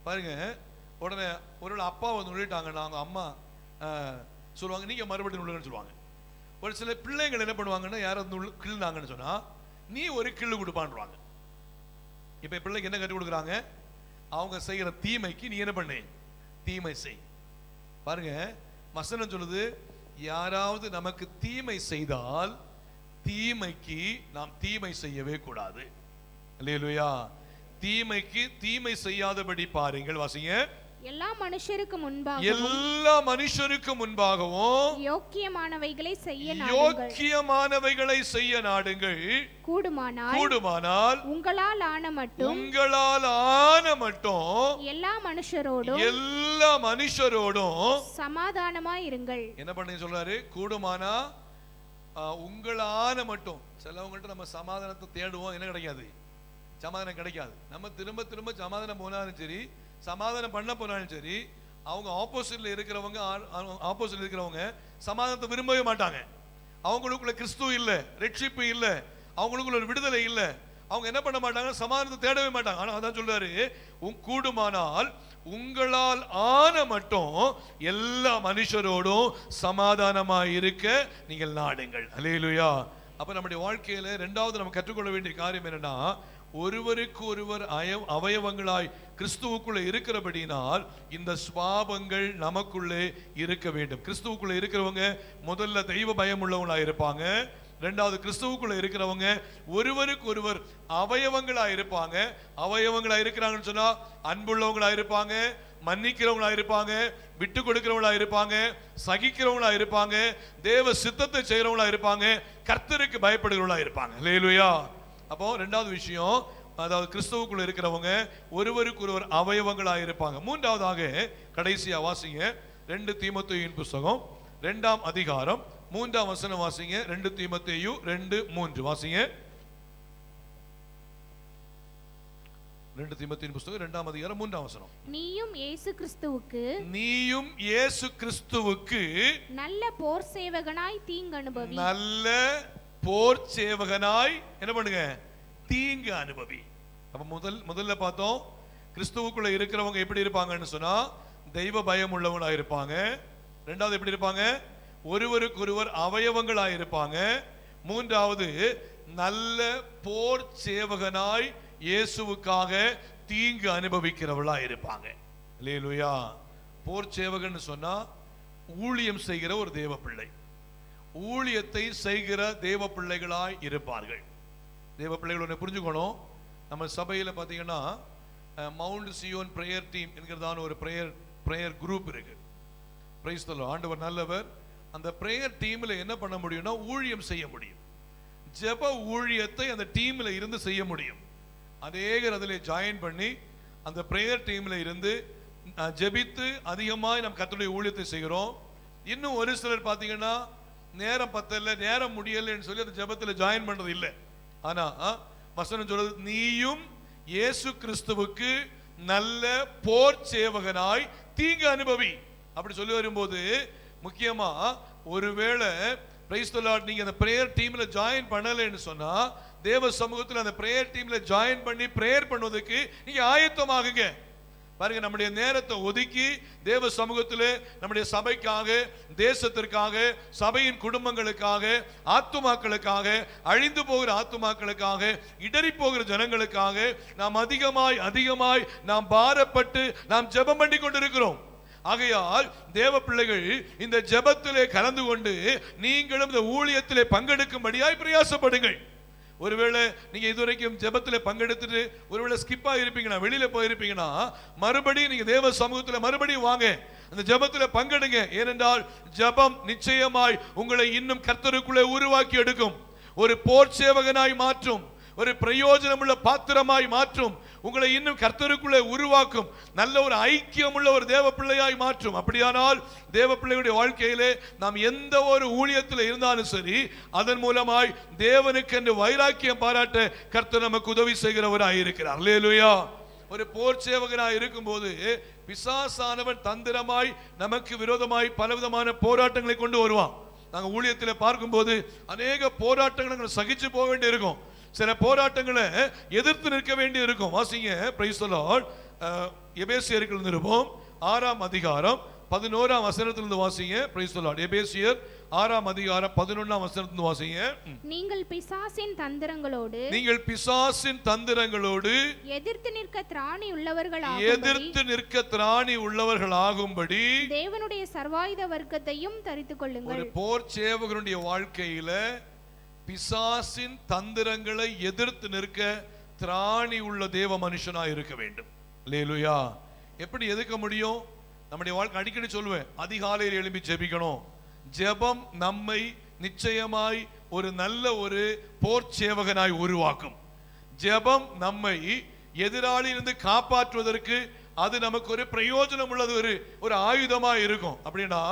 Speaker 3: பாருங்க, உடனே ஒரு அப்பாவை நுள்ளிட்டாங்கன்னா அவங்க அம்மா சொல்லுவாங்க, நீங்க மறுபடியும் நுள்ளுன்னு சொல்லுவாங்க. ஒரு சில பிள்ளைகள் என்ன பண்ணுவாங்கன்னா, யாராவது கிள்ளினாங்கன்னு சொன்னா நீ ஒரு கிள்ளு கொடுப்பான்றாங்க. இப்ப பிள்ளைக்கு என்ன கற்றுக் கொடுக்குறாங்க, அவங்க செய்யற தீமைக்கு நீ என்ன பண்ணு, தீமை செய். பாருங்க, வசனம் சொல்லுது, யாராவது நமக்கு தீமை செய்தால் தீமைக்கு நாம் தீமை செய்யவே கூடாது. அல்லேலூயா. தீமைக்கு தீமை செய்யாதபடி பாருங்கள். வாசிங்க.
Speaker 4: எல்லா மனுஷருக்கு
Speaker 2: முன்பாகவும்
Speaker 4: யோக்கியமானவைகளை
Speaker 2: செய்ய நாடுங்கள்.
Speaker 4: கூடுமானால் உங்களால் ஆன மட்டும் எல்லா மனுஷரோடும் சமாதானமாய் இருங்கள்.
Speaker 2: என்ன பண்ணி சொல்றாரு? கூடுமானா உங்களான மட்டும். சிலவங்கள்ட்ட நம்ம சமாதானத்தை தேடுவோம், என்ன கிடைக்காது? சமாதானம் கிடைக்காது. நம்ம திரும்ப திரும்ப சமாதானம் போனாலும் சரி, சமாதானம் பண்ண போனாலும் சரி, அவங்க ஆப்போசிட்ல இருக்கிறவங்க சமாதானத்தை விரும்பவே மாட்டாங்க. அவங்களுக்குள்ள கிறிஸ்து இல்ல, ரட்சிப்பு இல்ல, அவங்களுக்குள்ள ஒரு விடுதலை இல்ல. அவங்க என்ன பண்ண மாட்டாங்க? சமாதானத்தை தேடவே மாட்டாங்க. ஆனா அதான் சொல்றாரு, கூடுமானால் உங்களால் ஆன மட்டும் எல்லா மனுஷரோடும் சமாதானமாய் இருக்க நீங்கள் நாடுங்கள். அல்லேலூயா. அப்ப நம்முடைய வாழ்க்கையில இரண்டாவது நம்ம கற்றுக்கொள்ள வேண்டிய காரியம் என்னன்னா, ஒருவருக்கு ஒருவர் அவயவங்களாய் கிறிஸ்துவுக்குள்ள இருக்கிறபடினால் இந்த சுபாவங்கள் நமக்குள்ளே இருக்க வேண்டும். கிறிஸ்துவுக்குள்ள இருக்கிறவங்க முதல்ல தெய்வ பயம் உள்ளவங்களா இருப்பாங்க. இரண்டாவது, கிறிஸ்துவுக்குள்ள இருக்கிறவங்க ஒருவருக்கு ஒருவர் அவயவங்களா இருப்பாங்க. அவயவங்களா இருக்கிறாங்கன்னு சொன்னா அன்புள்ளவங்களா இருப்பாங்க, மன்னிக்கிறவங்களா இருப்பாங்க, விட்டு கொடுக்கிறவங்களா இருப்பாங்க, சகிக்கிறவங்களா இருப்பாங்க, தேவ சித்தத்தை செய்யறவங்களா இருப்பாங்க, கர்த்தருக்கு பயப்படுகிறவங்களா இருப்பாங்க. அல்லேலூயா. அப்போ இரண்டாவது விஷயம், அதாவது கிறிஸ்துவுக்குள்ள இருக்கிறவங்க ஒருவருக்கு ஒருவர் அவயவங்களா இருப்பாங்க. மூன்றாவதாக கடைசியா வாசிங்க 2 தீமோத்தேயுவின் புத்தகம் 2ஆம் அதிகாரம் 3ஆம் வசனம் வாசிங்க. 2 தீமோத்தேயு 2:3 வாசிங்க. 2 தீமோத்தேயுவின் புத்தகம் 2ஆம் அதிகாரம் 3ஆம் வசனம்.
Speaker 4: நீயும்
Speaker 2: இயேசு கிறிஸ்துவுக்கு
Speaker 4: நல்ல போர் சேவகனாய் தீங்கு அனுபவி.
Speaker 2: நல்ல போர் சேவகனாய் என்ன பண்ணுங்க? தீங்கு அனுபவி. அப்ப முதல்ல பார்த்தோம், கிறிஸ்துவுக்குள்ள இருக்கிறவங்க எப்படி இருப்பாங்கன்னு சொன்னா தெய்வ பயம் உள்ளவங்களா இருப்பாங்க. இரண்டாவது எப்படி இருப்பாங்க? ஒருவருக்கு ஒருவர் அவயவங்களா இருப்பாங்க. மூன்றாவது, நல்ல போர் சேவகனாய் இயேசுவுக்காக தீங்கு அனுபவிக்கிறவளா இருப்பாங்க. அல்லேலூயா. போர் சேவகன்னு சொன்னா ஊழியம் செய்கிற ஒரு தேவ பிள்ளை, ஊழியத்தை செய்கிற தேவ பிள்ளைகளாய் இருப்பார்கள். தேவ பிள்ளைகளை புரிஞ்சுக்கணும். நம்ம சபையில் பார்த்தீங்கன்னா மவுண்ட் சியோன் பிரேயர் டீம் என்கிறதான ஒரு பிரேயர் குரூப் இருக்கு. Price the Lord. ஆண்டவர் நல்லவர். அந்த பிரேயர் டீம்ல என்ன பண்ண முடியும்னா ஊழியம் செய்ய முடியும். ஜெப ஊழியத்தை அந்த டீம்ல இருந்து செய்ய முடியும். அநேகர் அதில் ஜாயின் பண்ணி அந்த பிரேயர் டீம்ல இருந்து ஜெபித்து அதிகமாக நம்ம கர்த்தருடைய ஊழியத்தை செய்கிறோம். இன்னும் ஒரு சிலர் பார்த்தீங்கன்னா நேரம் பத்தல, நேரம் முடியலன்னு சொல்லி அந்த ஜெபத்தில் ஜாயின் பண்றது இல்லை. ஆனா வசனம் சொல்றது, நீயும் இயேசு கிறிஸ்துவுக்கு நல்ல போர் சேவகனாய் தீங்கு அனுபவி. அப்படி சொல்லி வரும்போது முக்கியமா ஒருவேளை பிரைஸ் தி லார்ட் நீங்க அந்த பிரேயர் டீம்ல ஜாயின் பண்ணலைன்னு சொன்னா தேவ சமூகத்தில் அந்த பிரேயர் டீம்ல ஜாயின் பண்ணி பிரேயர் பண்ணுவதற்கு நீங்க ஆயத்தமாகுங்க. பாருங்க, நம்முடைய நேரத்தை ஒதுக்கி தேவ சமூகத்தில் நம்முடைய சபைக்காக, தேசத்திற்காக, சபையின் குடும்பங்களுக்காக, ஆத்துமாக்களுக்காக, அழிந்து போகிற ஆத்துமாக்களுக்காக, இடறி போகிற ஜனங்களுக்காக நாம் அதிகமாய் நாம் பாரப்பட்டு நாம் ஜெபம் பண்ணி கொண்டிருக்கிறோம். ஆகையால் தேவ பிள்ளைகள் இந்த ஜெபத்திலே கலந்து கொண்டு நீங்களும் இந்த ஊழியத்திலே பங்கெடுக்கும்படியாய் பிரயாசப்படுங்கள். ஒருவேளை நீங்க இதுவரைக்கும் ஜெபத்தில் பங்கெடுத்துட்டு ஒருவேளை ஸ்கிப்பா இருப்பீங்கன்னா, வெளியில போயிருப்பீங்கன்னா, மறுபடியும் நீங்க தேவ சமூகத்தில் மறுபடியும் வாங்க, அந்த ஜெபத்தில் பங்கெடுங்க. ஏனென்றால் ஜெபம் நிச்சயமாய் உங்களை இன்னும் கர்த்தருக்குள்ளே உருவாக்கி எடுக்கும், ஒரு போர் சேவகனாய் மாற்றும், ஒரு பிரயோஜனமுள்ள பாத்திரமாய் மாற்றும், உங்களை இன்னும் கர்த்தருக்குள்ளே உருவாக்கும், நல்ல ஒரு ஐக்கியமுள்ள ஒரு தேவ பிள்ளையாய் மாற்றும். அப்படியானால் தேவ பிள்ளையுடைய வாழ்க்கையிலே நாம் எந்த ஒரு ஊழியத்தில் இருந்தாலும் சரி, அதன் மூலமாய் தேவனுக்கு என்று வைராக்கியம் பாராட்ட கர்த்தர் நமக்கு உதவி செய்கிறவராய் இருக்கிறார். அல்லேலூயா. ஒரு போர் சேவகனாய் இருக்கும்போது பிசாசானவன் தந்திரமாய் நமக்கு விரோதமாய் பலவிதமான போராட்டங்களை கொண்டு வருவான். நாங்கள் ஊழியத்தில் பார்க்கும்போது அநேக போராட்டங்களை சகிச்சு போக வேண்டி இருக்கும், சில போராட்டங்களை எதிர்த்து நிற்க வேண்டி இருக்கும். வாசிங்க, பிரைஸ் தி லார்ட். எபேசியர்கள் நிருபம் 6ஆம் அதிகாரம் 11ஆம் வசனத்திலிருந்து வாசிங்க. Praise the Lord. எபேசியர் 6ஆம் அதிகாரம் 11ஆம் வசனத்திலிருந்து வாசிங்க.
Speaker 4: நீங்கள் பிசாசின் தந்திரங்களோடு
Speaker 2: எதிர்த்து நிற்க திராணி உள்ளவர்களாகும்படி
Speaker 4: தேவனுடைய சர்வாயுத வர்க்கத்தையும் தரித்துக் கொள்ளுங்கள்.
Speaker 2: ஒரு போர் சேவகனுடைய வாழ்க்கையில பிசாசின் தந்திரங்களை எதிர்த்து நிற்க திராணி உள்ள தேவ மனுஷனாய் இருக்க வேண்டும். அல்லேலூயா.
Speaker 3: எப்படி எதுக்க முடியும்? நம்முடைய வாழ்க்கை அடிக்கடி சொல்லுவேன், அதிகாலையில் எழும்பி ஜெபிக்கணும். ஜெபம் நம்மை நிச்சயமாய் ஒரு நல்ல ஒரு போர் சேவகனாய் உருவாக்கும். ஜெபம் நம்மை எதிராளியிலிருந்து காப்பாற்றுவதற்கு அது நமக்கு ஒரு பிரயோஜனம் உள்ளது, ஒரு ஆயுதமாய் இருக்கும். அப்படின்னா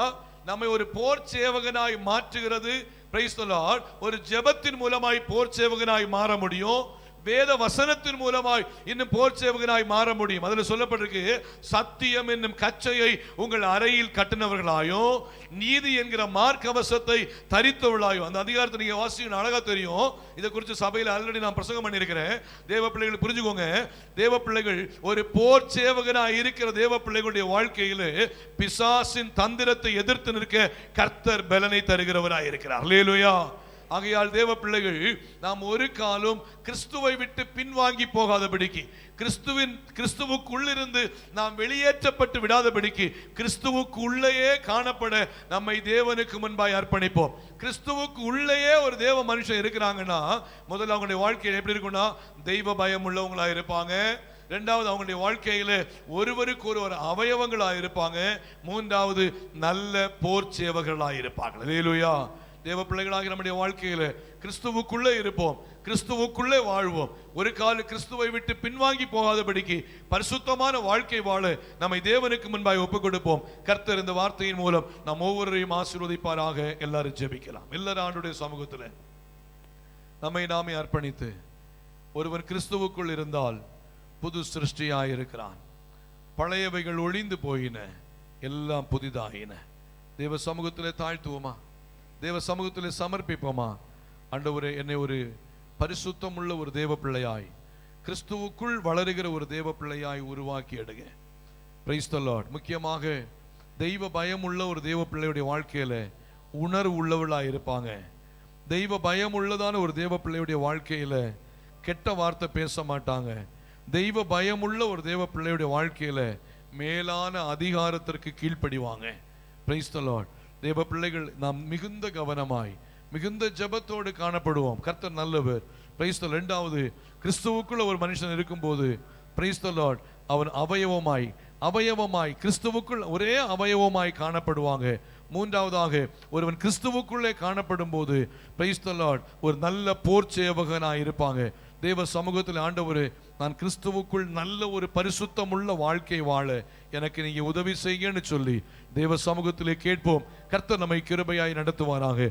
Speaker 3: நம்மை ஒரு போர் சேவகனாய் மாற்றுகிறது. Price the Lord. ஒரு ஜெபத்தின் மூலமாய் போர் சேவகனாய் மாற முடியும். வேத வசனத்தின் மூலமாய் இன்னும் போர் சேவகனாய் மாற முடியும். அதில் சொல்லப்பட்டிருக்கு, சத்தியம் என்னும் கச்சையை உங்கள் அறையில் கட்டினவர்களாயும் நீதி என்கிற மார்க்கவசத்தை தரித்தவர்களாயும். அந்த அதிகாரத்தை நீங்க வாசிக்கணும், அழகா தெரியும். இதை குறித்து சபையில் ஆல்ரெடி நான் பிரசங்கம் பண்ணியிருக்கிறேன். தேவ பிள்ளைகள் புரிஞ்சுக்கோங்க, தேவ பிள்ளைகள் ஒரு போர் சேவகனாய் இருக்கிற தேவ பிள்ளைகளுடைய வாழ்க்கையில் பிசாசின் தந்திரத்தை எதிர்த்து நிற்க கர்த்தர் பலனை தருகிறவராய் இருக்கிறார். அல்லேலூயா. ஆகையால் தேவ பிள்ளைகள் நாம் ஒரு காலம் கிறிஸ்துவை விட்டு பின்வாங்கி போகாதபடிக்கு, கிறிஸ்துவுக்குள்ளிருந்து நாம் வெளியேற்றப்பட்டு விடாதபடிக்கு, கிறிஸ்துவுக்கு உள்ளேயே காணப்பட நம்மை தேவனுக்கு முன்பாய் அர்ப்பணிப்போம். கிறிஸ்துவுக்கு உள்ளேயே ஒரு தேவ மனுஷன் இருக்கிறாங்கன்னா முதல்ல அவங்களுடைய வாழ்க்கையில் எப்படி இருக்கும்னா தெய்வ பயம் உள்ளவங்களா இருப்பாங்க. இரண்டாவது அவங்களுடைய வாழ்க்கையில ஒருவருக்கு ஒருவர் அவயவங்களா இருப்பாங்க. மூன்றாவது நல்ல போர் சேவகர்களா இருப்பாங்க. அல்லேலூயா. தேவ பிள்ளைகளாக நம்முடைய வாழ்க்கையில கிறிஸ்துவுக்குள்ளே இருப்போம், கிறிஸ்துவுக்குள்ளே வாழ்வோம். ஒரு கால கிறிஸ்துவை விட்டு பின்வாங்கி போகாதபடிக்கு பரிசுத்தமான வாழ்க்கை வாழ நம்மை தேவனுக்கு முன்பாய் ஒப்புக் கொடுப்போம். கர்த்தர் இந்த வார்த்தையின் மூலம் நாம் ஒவ்வொருவரையும் ஆசீர்வதிப்பாராக. எல்லாரும் ஜெபிக்கலாம். எல்லாரும் ஆண்டுடைய சமூகத்தில் நம்மை நாமே அர்ப்பணித்து, ஒருவன் கிறிஸ்துவுக்குள் இருந்தால் புது சிருஷ்டியாய் இருக்கிறான், பழையவைகள் ஒழிந்து போயின, எல்லாம் புதிதாயின. தேவ சமூகத்தில் தாழ்த்துவோமா? தேவ சமூகத்தில் சமர்ப்பிப்போமா? ஆண்டவரே, என்னை ஒரு பரிசுத்தம் உள்ள ஒரு தேவ பிள்ளையாய், கிறிஸ்துவுக்குள் வளருகிற ஒரு தேவ பிள்ளையாய் உருவாக்கி எடுங்க. Price the Lord. முக்கியமாக தெய்வ பயம் உள்ள ஒரு தேவ பிள்ளையுடைய வாழ்க்கையில உணர்வு உள்ளவளாய் இருப்பாங்க. தெய்வ பயம் உள்ளதான ஒரு தேவ பிள்ளையுடைய வாழ்க்கையில கெட்ட வார்த்தை பேச மாட்டாங்க. தெய்வ பயம் உள்ள ஒரு தேவ பிள்ளையுடைய வாழ்க்கையில மேலான அதிகாரத்திற்கு கீழ்ப்படிவாங்க. Price the Lord. தேவ பிள்ளைகள் நாம் மிகுந்த கவனமாய் மிகுந்த ஜெபத்தோடு காணப்படுவோம். கர்த்தர் நல்லவர். Price the Lord. இரண்டாவது, கிறிஸ்துவுக்குள்ள ஒரு மனுஷன் இருக்கும்போது பிரைஸ் தி லார்ட் அவன் அவயவமாய் கிறிஸ்துவுக்குள் ஒரே அவயவமாய் காணப்படுவாங்க. மூன்றாவதாக, ஒருவன் கிறிஸ்துவுக்குள்ளே காணப்படும் போது பிரைஸ் தி லார்ட் ஒரு நல்ல போர் சேவகனாய் இருப்பாங்க. தேவ சமூகத்தில் ஆண்டவரே, நான் கிறிஸ்துவுக்குள் நல்ல ஒரு பரிசுத்தம் உள்ள வாழ்க்கை வாழ எனக்கு நீங்க உதவி செய்யன்னு சொல்லி தேவ சமூகத்திலே கேட்போம். கர்த்தர் நம்மை கிருபையாய் நடத்துவாராக.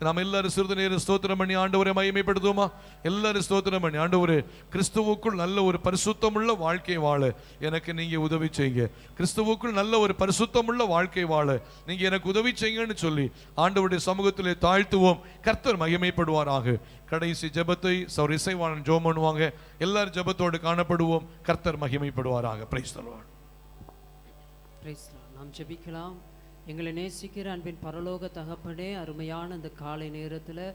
Speaker 3: நாம் எல்லாரும் சிறிது நேரம் ஸ்தோத்திரம் பண்ணி ஆண்டவரை மகிமைப்படுத்துவோமா? எல்லாரும் ஸ்தோத்திரம் பண்ணி, ஆண்டவரே, கிறிஸ்துவுக்குள் நல்ல ஒரு பரிசுத்தம் உள்ள வாழ்க்கை வாழ எனக்கு நீங்க உதவி செய்யுங்க. கிறிஸ்துவுக்குள் நல்ல ஒரு பரிசுத்தம் உள்ள வாழ்க்கை வாழ நீங்க எனக்கு உதவி செய்யுங்கன்னு சொல்லி ஆண்டவருடைய சமூகத்திலே தாழ்த்துவோம். கர்த்தர் மகிமைப்படுவாராக. கடைசி ஜெபத்தை சௌர் இசைவாணன் ஜெபம் பண்ணுவாங்க. எல்லாரும் ஜெபத்தோடு காணப்படுவோம். கர்த்தர் மகிமைப்படுவாராக. Praise the lord.
Speaker 5: Praise the lord. நாம் ஜெபிக்கலாம். எங்களை நேசிக்கிற அன்பின் பரலோக தகப்பனே, அருமையான இந்த காலை நேரத்தில்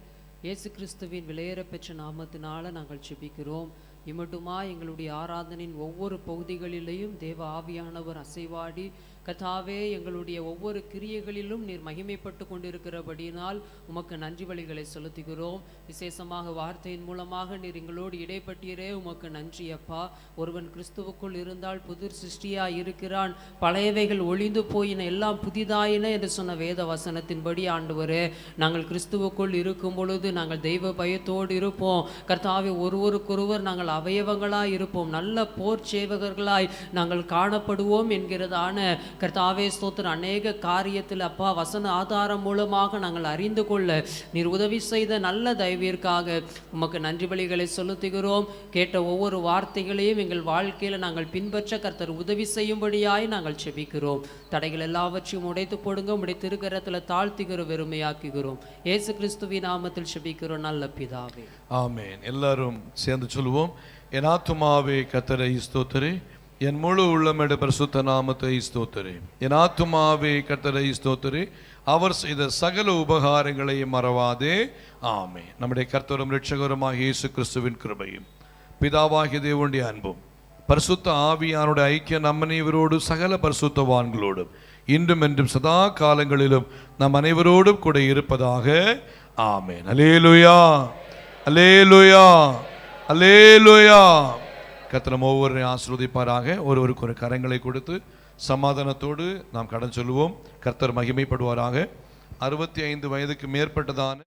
Speaker 5: இயேசு கிறிஸ்துவின் விலையேற பெற்ற நாமத்தினால நாங்கள் ஜெபிக்கிறோம். இம்மட்டுமா எங்களுடைய ஆராதனையின் ஒவ்வொரு பகுதிகளிலேயும் தேவ ஆவியானவர் அசைவாடி கர்த்தாவே, எங்களுடைய ஒவ்வொரு கிரியைகளிலும் நீர் மகிமைப்பட்டு கொண்டிருக்கிறபடியினால் உமக்கு நன்றி வழிகளை செலுத்துகிறோம். விசேஷமாக வார்த்தையின் மூலமாக நீர் எங்களோடு இடைப்பட்டீரே, உமக்கு நன்றி அப்பா. ஒருவன் கிறிஸ்துவுக்குள் இருந்தால் புது சிருஷ்டியாய் இருக்கிறான், பழையவைகள் ஒழிந்து போயின, எல்லாம் புதிதாயின என்று சொன்ன வேத வசனத்தின்படி ஆண்டவரே, நாங்கள் கிறிஸ்துவுக்குள் இருக்கும் பொழுது நாங்கள் தெய்வ பயத்தோடு இருப்போம். கர்த்தாவே, ஒருவருக்கொருவர் நாங்கள் அவயவங்களாய் இருப்போம், நல்ல போர் சேவகர்களாய் நாங்கள் காணப்படுவோம் என்கிறதான கர்த்தாவே ஸ்தோத்திரம். அநேக காரியத்தில் அப்பா வசன ஆதாரம் மூலமாக நாங்கள் அறிந்து கொள்ள நீர் உதவி செய்த நல்ல தயவிற்காக உமக்கு நன்றி பலிகளை செலுத்துகிறோம். கேட்ட ஒவ்வொரு வார்த்தைகளையும் எங்கள் வாழ்க்கையில் நாங்கள் பின்பற்ற கர்த்தர் உதவி செய்யும்படியாய் நாங்கள் செபிக்கிறோம். தடைகள் எல்லாவற்றையும் உடைத்து போடுங்க, உடைய திருக்கரத்தில் தாழ்த்துகிறோம், வெறுமையாக்குகிறோம். இயேசு கிறிஸ்துவின் நாமத்தில் செபிக்கிறோம் நல்ல பிதாவே,
Speaker 1: ஆமென். எல்லாரும் சேர்ந்து சொல்லுவோம். என் ஆத்துமாவே கர்த்தரை ஸ்தோத்திரி, என் முழு உள்ளமேட பரிசுத்த நாமத்தை ஸ்தோத்திரி. என் ஆத்துமாவே கர்த்தரை ஸ்தோத்திரி, அவர் செய்த சகல உபகாரங்களை மறவாதே. ஆமென். நம்முடைய கர்த்தரும் இரட்சகருமாக இயேசு கிறிஸ்துவின் கிருபையும் பிதாவாகிய தேவனுடைய அன்பும் பரிசுத்த ஆவியானுடைய ஐக்கிய நம்ம அனைவரோடு சகல பரிசுத்தவான்களோடும் இன்றும் என்றும் சதா காலங்களிலும் நம் அனைவரோடும் கூட இருப்பதாக. ஆமென். அல்லேலூயா, அல்லேலூயா, அல்லேலூயா. கர்த்தர் நம்ம ஒவ்வொருவரையும் ஆசீர்வதிப்பாராக. ஒருவருக்கு ஒரு கரங்களை கொடுத்து சமாதானத்தோடு நாம் கடன் சொல்லுவோம். கர்த்தர் மகிமைப்படுவாராக. 65 வயதுக்கு மேற்பட்டதான